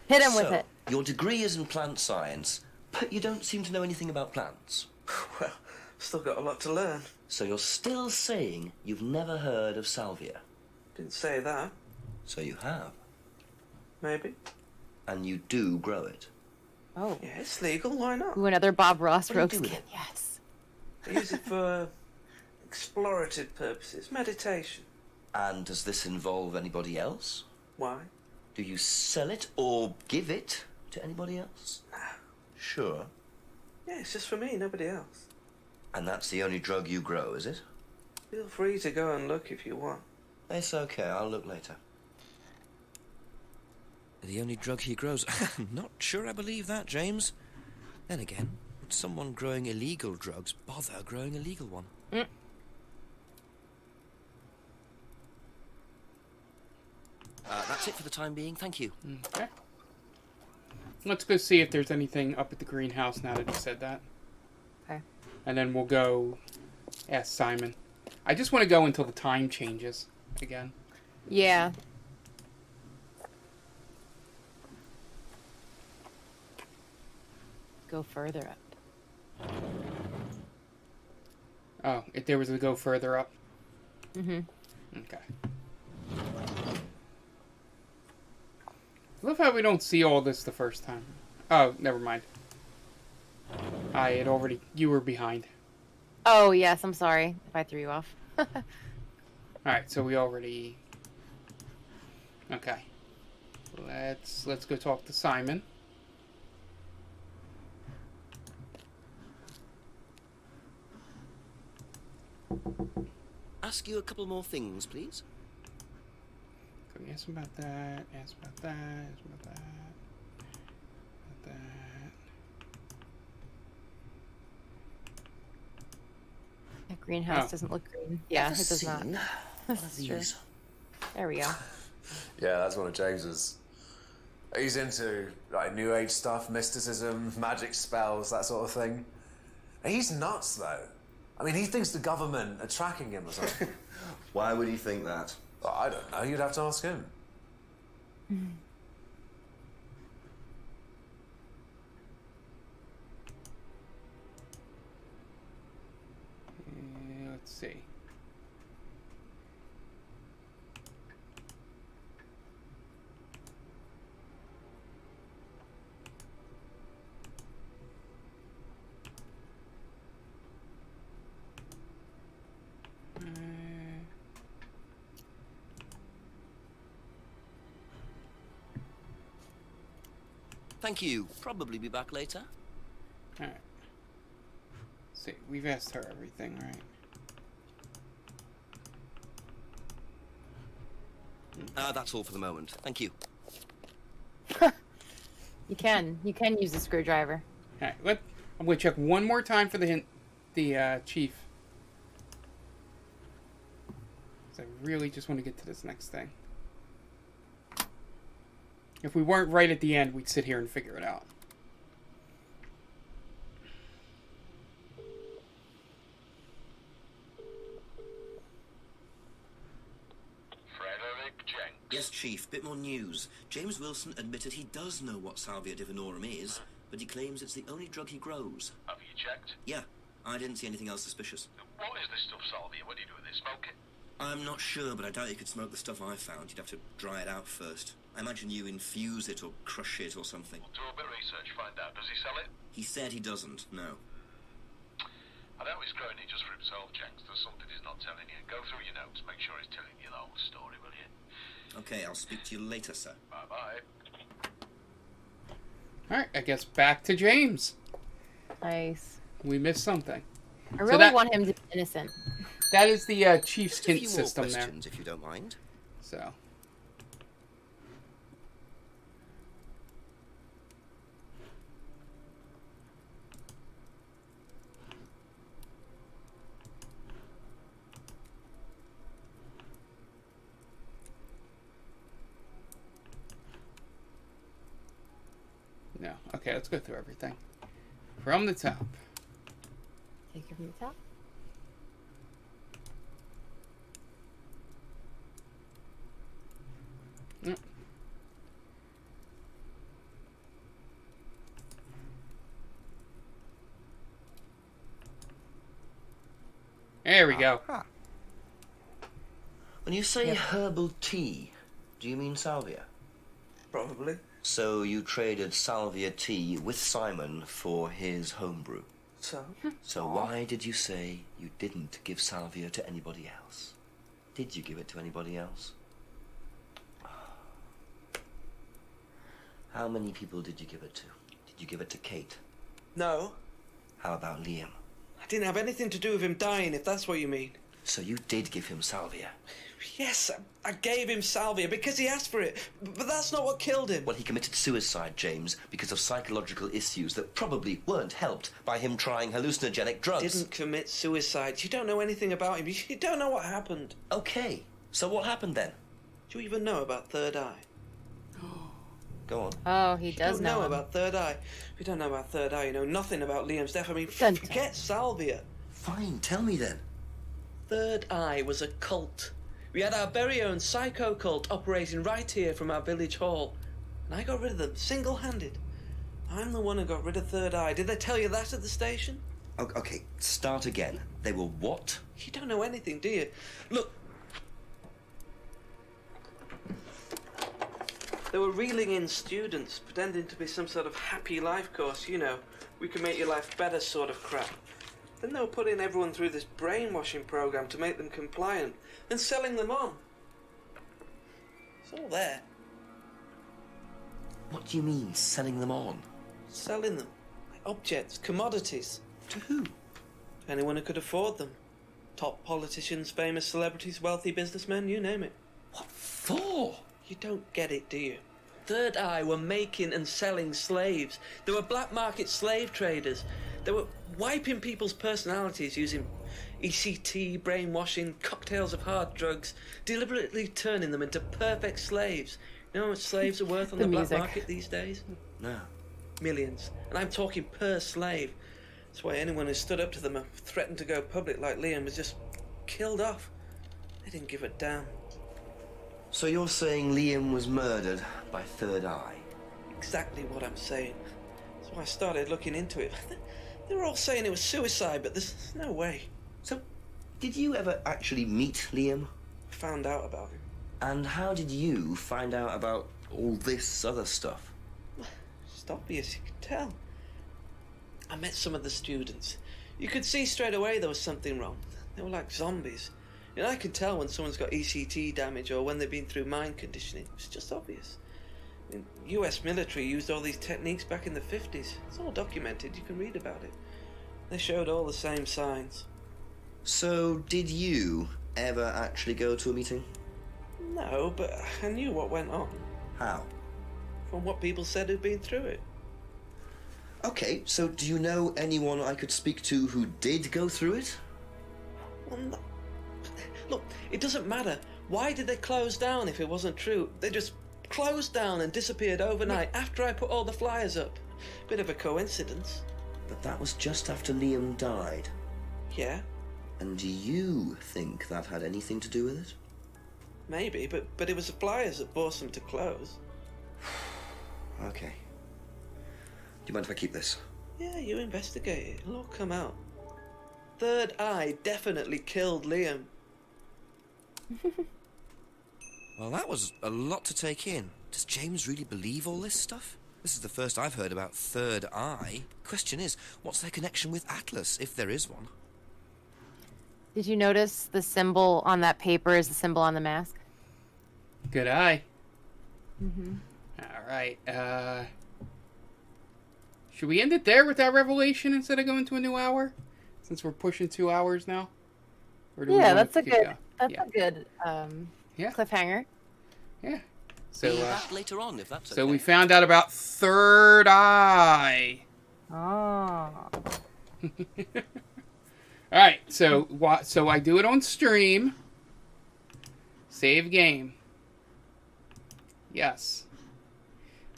Hit him with So, it. your degree is in plant science, but you don't seem to know anything about plants. Well, still got a lot to learn. So you're still saying you've never heard of Salvia? Didn't say that. So you have. Maybe. And you do grow it. Oh. Yeah, it's legal. Why not? Ooh, another Bob Ross What do you rogue do with skin. it? Yes. I use it for explorative purposes, meditation. And does this involve anybody else? Why? Do you sell it or give it to anybody else? Sure. Yeah, it's just for me, nobody else. And that's the only drug you grow, is it? Feel free to go and look if you want. It's okay, I'll look later. The only drug he grows? Not sure I believe that, James. Then again, would someone growing illegal drugs bother growing a legal one? Mm. That's it for the time being, thank you. Okay. Let's go see if there's anything up at the greenhouse now that you said that. Okay. And then we'll go ask Simon. I just want to go until the time changes again. Yeah. Go further up. Oh, if there was a go further up. Mm-hmm. Okay. I love how we don't see all this the first time. Oh, never mind. I had already... You were behind. Oh, yes, I'm sorry if I threw you off. Alright, so we already... Okay. Let's go talk to Simon. Ask you a couple more things, please. Can we ask him about that? Ask about that? Ask about that? About that? The greenhouse Oh. doesn't look green. Yeah, Ever it does not. seen This one of is true. these? There we go. Yeah, that's one of James's. He's into like New Age stuff, mysticism, magic spells, that sort of thing. He's nuts, though. I mean, he thinks the government are tracking him or something. Why would he think that? Well, I don't know. You'd have to ask him. Let's see. Thank you. Probably be back later. Alright. See, we've asked her everything, right? That's all for the moment. Thank you. You can use the screwdriver. Alright, I'm gonna check one more time for the chief. 'Cause I really just want to get to this next thing. If we weren't right at the end, we'd sit here and figure it out. Yes, Chief, bit more news. James Wilson admitted he does know what Salvia divinorum is, but he claims it's the only drug he grows. Have you checked? Yeah, I didn't see anything else suspicious. What is this stuff, Salvia? What do you do with it? Smoke it? I'm not sure, but I doubt you could smoke the stuff I found. You'd have to dry it out first. I imagine you infuse it or crush it or something. We'll do a bit of research, find out. Does he sell it? He said he doesn't, no. I know he's growing it just for himself, Jenks. There's something he's not telling you. Go through your notes, make sure he's telling you the whole story, will you? Okay, I'll speak to you later, sir. Bye-bye. Alright, I guess back to James. Nice. We missed something. I really want him to be innocent. That is the Chief's Just a hint few more system there. questions, if you don't mind. So. No. Okay, let's go through everything. From the top. Take it from the top. Yep. There we go. When you say herbal tea, do you mean salvia? Probably. So you traded salvia tea with Simon for his homebrew. So? So why did you say you didn't give salvia to anybody else? Did you give it to anybody else? How many people did you give it to? Did you give it to Kate? No. How about Liam? I didn't have anything to do with him dying, if that's what you mean. So you did give him salvia? Yes, I gave him salvia because he asked for it, but that's not what killed him. Well, he committed suicide, James, because of psychological issues that probably weren't helped by him trying hallucinogenic drugs. Didn't commit suicide. You don't know anything about him. You don't know what happened. Okay, so what happened then? Do you even know about Third Eye? Go on. Oh, he does know know about Third Eye. If you don't know about Third Eye, you know nothing about Liam's death. I mean, Dun, forget salvia. Fine, tell me then. Third Eye was a cult. We had our very own psycho cult operating right here from our village hall. And I got rid of them, single-handed. I'm the one who got rid of Third Eye. Did they tell you that at the station? Okay, start again. They were what? You don't know anything, do you? Look. They were reeling in students, pretending to be some sort of happy life course, you know. We can make your life better sort of crap. Then they were putting everyone through this brainwashing program to make them compliant and selling them on. It's all there. What do you mean, selling them on? Selling them. Like objects, commodities. To who? Anyone who could afford them. Top politicians, famous celebrities, wealthy businessmen, you name it. What for? You don't get it, do you? Third Eye were making and selling slaves. They were black market slave traders. They were wiping people's personalities using ECT, brainwashing, cocktails of hard drugs, deliberately turning them into perfect slaves. You know how much slaves are worth on the black market these days? No. Millions. And I'm talking per slave. That's why anyone who stood up to them and threatened to go public like Liam was just killed off. They didn't give a damn. So you're saying Liam was murdered by Third Eye? Exactly what I'm saying. That's why I started looking into it. They were all saying it was suicide, but there's no way. So, did you ever actually meet Liam? I found out about him. And how did you find out about all this other stuff? It's obvious, you could tell. I met some of the students. You could see straight away there was something wrong. They were like zombies. And I could tell when someone's got ECT damage or when they've been through mind conditioning. It's just obvious. I mean, US military used all these techniques back in the 50s. It's all documented. You can read about it. They showed all the same signs. So, did you ever actually go to a meeting? No, but I knew what went on. How? From what people said who'd been through it. Okay, so do you know anyone I could speak to who did go through it? Well, no. Look, it doesn't matter. Why did they close down if it wasn't true? They just closed down and disappeared overnight after I put all the flyers up. Bit of a coincidence. But that was just after Liam died. Yeah. And do you think that had anything to do with it? Maybe, but it was the flyers that forced them to close. Okay. Do you mind if I keep this? Yeah, you investigate it. It'll all come out. Third Eye definitely killed Liam. Well, that was a lot to take in. Does James really believe all this stuff? This is the first I've heard about Third Eye. Question is, what's their connection with Atlas, if there is one? Did you notice the symbol on that paper is the symbol on the mask? Good eye. Mm-hmm. All right. Should we end it there with that revelation instead of going to a new hour? Since we're pushing 2 hours now? Or do we Yeah, wanna that's a keep good. going? That's Yeah. a good cliffhanger. Yeah. So, That later on, if that's so we found out about Third Eye. Oh. All right. So I do it on stream. Save game. Yes.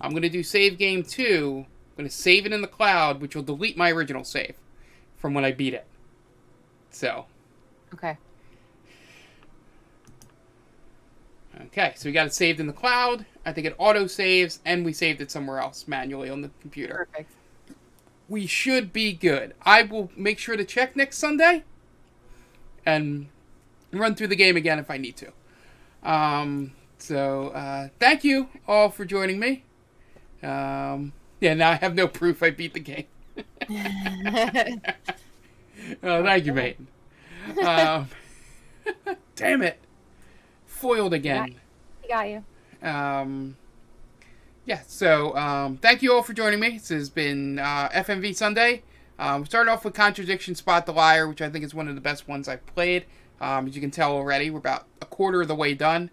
I'm gonna do save game 2. I'm gonna save it in the cloud, which will delete my original save from when I beat it. So. Okay. Okay, so we got it saved in the cloud. I think it auto-saves, and we saved it somewhere else manually on the computer. Perfect. We should be good. I will make sure to check next Sunday and run through the game again if I need to. Thank you all for joining me. Yeah, now I have no proof I beat the game. Oh, thank you, mate. Damn it. Foiled again. I got you. Yeah, so thank you all for joining me. This has been FMV Sunday. Starting off with Contradiction, Spot the Liar, which I think is one of the best ones I've played. As you can tell already, we're about a quarter of the way done.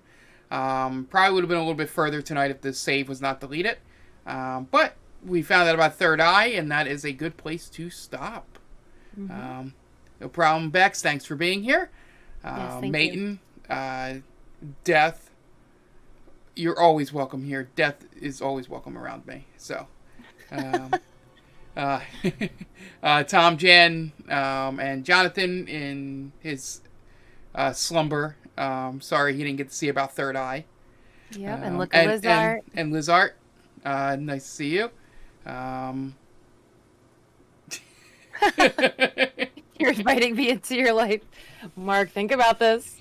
Probably would have been a little bit further tonight if the save was not deleted. But we found out about Third Eye, and that is a good place to stop. Mm-hmm. No problem, Bex. Thanks for being here. Yes, thank Mayton, Death, you're always welcome here. Death is always welcome around me. So, Tom, Jen, and Jonathan in his slumber. Sorry he didn't get to see about Third Eye. Yep, and look at Lizart. And Lizart, nice to see you. You're inviting me into your life. Mark, think about this.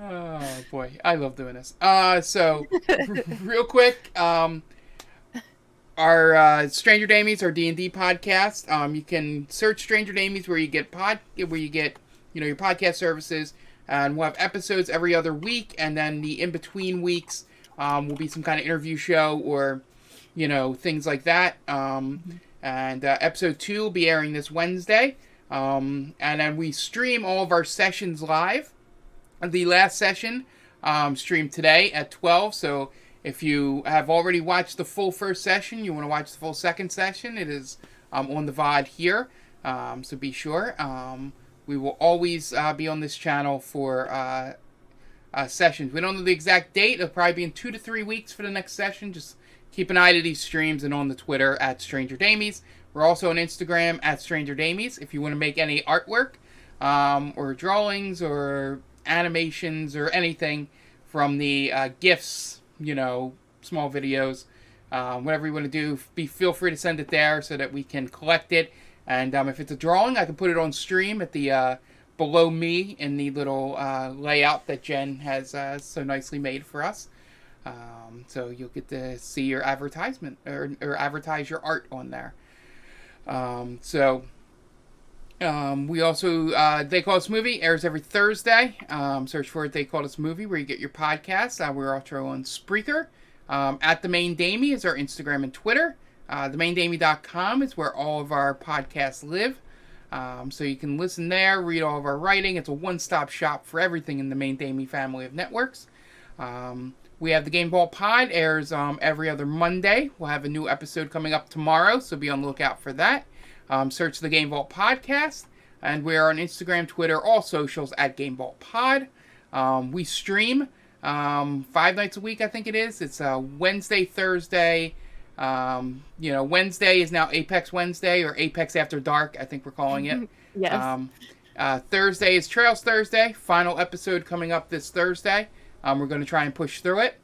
Oh boy, I love doing this. So real quick, our Stranger Damies, our D&D podcast. You can search Stranger Damies where you get your podcast services, and we'll have episodes every other week, and then the in between weeks will be some kind of interview show or things like that. And episode 2 will be airing this Wednesday. And then we stream all of our sessions live. The last session streamed today at 12. So if you have already watched the full first session, you want to watch the full second session, it is on the VOD here. So be sure. We will always be on this channel for sessions. We don't know the exact date. It'll probably be in 2 to 3 weeks for the next session. Just keep an eye to these streams and on the Twitter at Stranger Damies. We're also on Instagram at Stranger Damies. If you want to make any artwork or drawings or animations or anything from the GIFs, small videos, whatever you want to do, feel free to send it there so that we can collect it. And if it's a drawing, I can put it on stream at the below me in the little layout that Jen has so nicely made for us. So you'll get to see your advertisement or advertise your art on there. We also, They Call Us Movie airs every Thursday. Search for They Call Us Movie where you get your podcasts. We're also on Spreaker. At The Main Damie is our Instagram and Twitter. TheMainDamie.com is where all of our podcasts live. So you can listen there, read all of our writing. It's a one-stop shop for everything in the Main Damie family of networks. We have the Game Vault Pod, airs every other Monday. We'll have a new episode coming up tomorrow, so be on the lookout for that. Search the Game Vault Podcast, and we're on Instagram, Twitter, all socials at Game Vault Pod. We stream 5 nights a week, I think it is. It's Wednesday, Thursday. Wednesday is now Apex Wednesday, or Apex After Dark, I think we're calling it. Yes. Thursday is Trails Thursday. Final episode coming up this Thursday. We're going to try and push through it.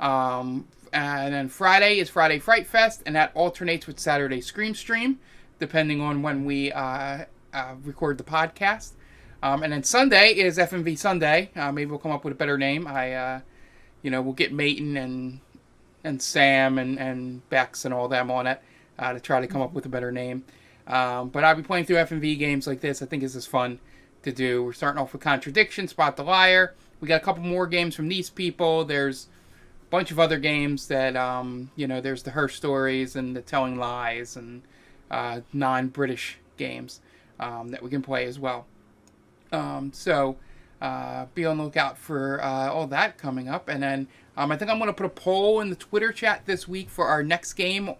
And then Friday is Friday Fright Fest, and that alternates with Saturday Scream Stream, depending on when we record the podcast. And then Sunday is FMV Sunday. Maybe we'll come up with a better name. We'll get Mayton and Sam and Bex and all them on it to try to come up with a better name. But I'll be playing through FMV games like this. I think this is fun to do. We're starting off with Contradiction, Spot the Liar. We got a couple more games from these people. There's a bunch of other games that, there's the Her Stories and the Telling Lies and non-British games that we can play as well. So be on the lookout for all that coming up. And then I think I'm going to put a poll in the Twitter chat this week for our next game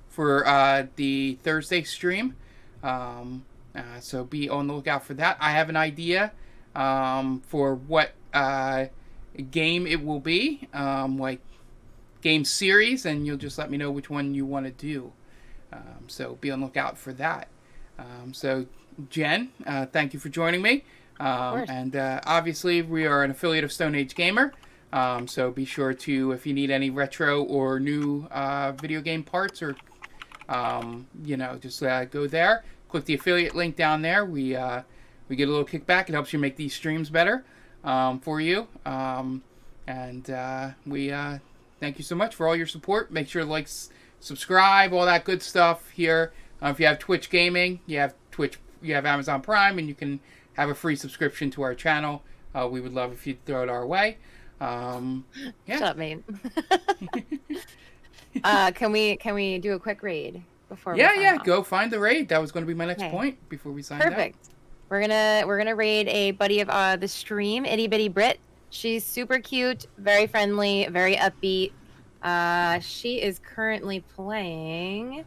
for the Thursday stream. So be on the lookout for that. I have an idea for what game it will be, like game series, and you'll just let me know which one you want to do. So be on the lookout for that. So Jen, thank you for joining me. And obviously we are an affiliate of Stone Age Gamer. So be sure to, if you need any retro or new video game parts, or just go there, click the affiliate link down there. We get a little kickback. It helps you make these streams better for you. We thank you so much for all your support. Make sure to like, subscribe, all that good stuff here. If you have Twitch Gaming, you have Amazon Prime, and you can have a free subscription to our channel. We would love if you'd throw it our way. Shut up, mate. Can we do a quick raid before? Yeah. Go find the raid. That was going to be my next point before we sign. Perfect. We're gonna raid a buddy of the stream, Itty Bitty Brit. She's super cute, very friendly, very upbeat. She is currently playing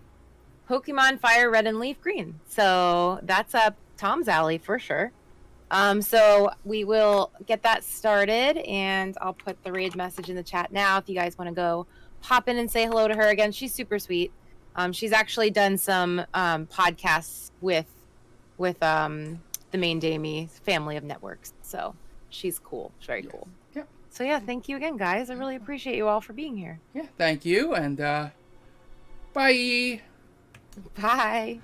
Pokemon Fire Red and Leaf Green, so that's up Tom's alley for sure. So we will get that started, and I'll put the raid message in the chat now if you guys want to go pop in and say hello to her again. She's super sweet. She's actually done some podcasts with the main Damie family of networks, so she's cool. She's very cool. Yeah. So yeah, thank you again, guys. I really appreciate you all for being here. Yeah, thank you, and bye. Bye.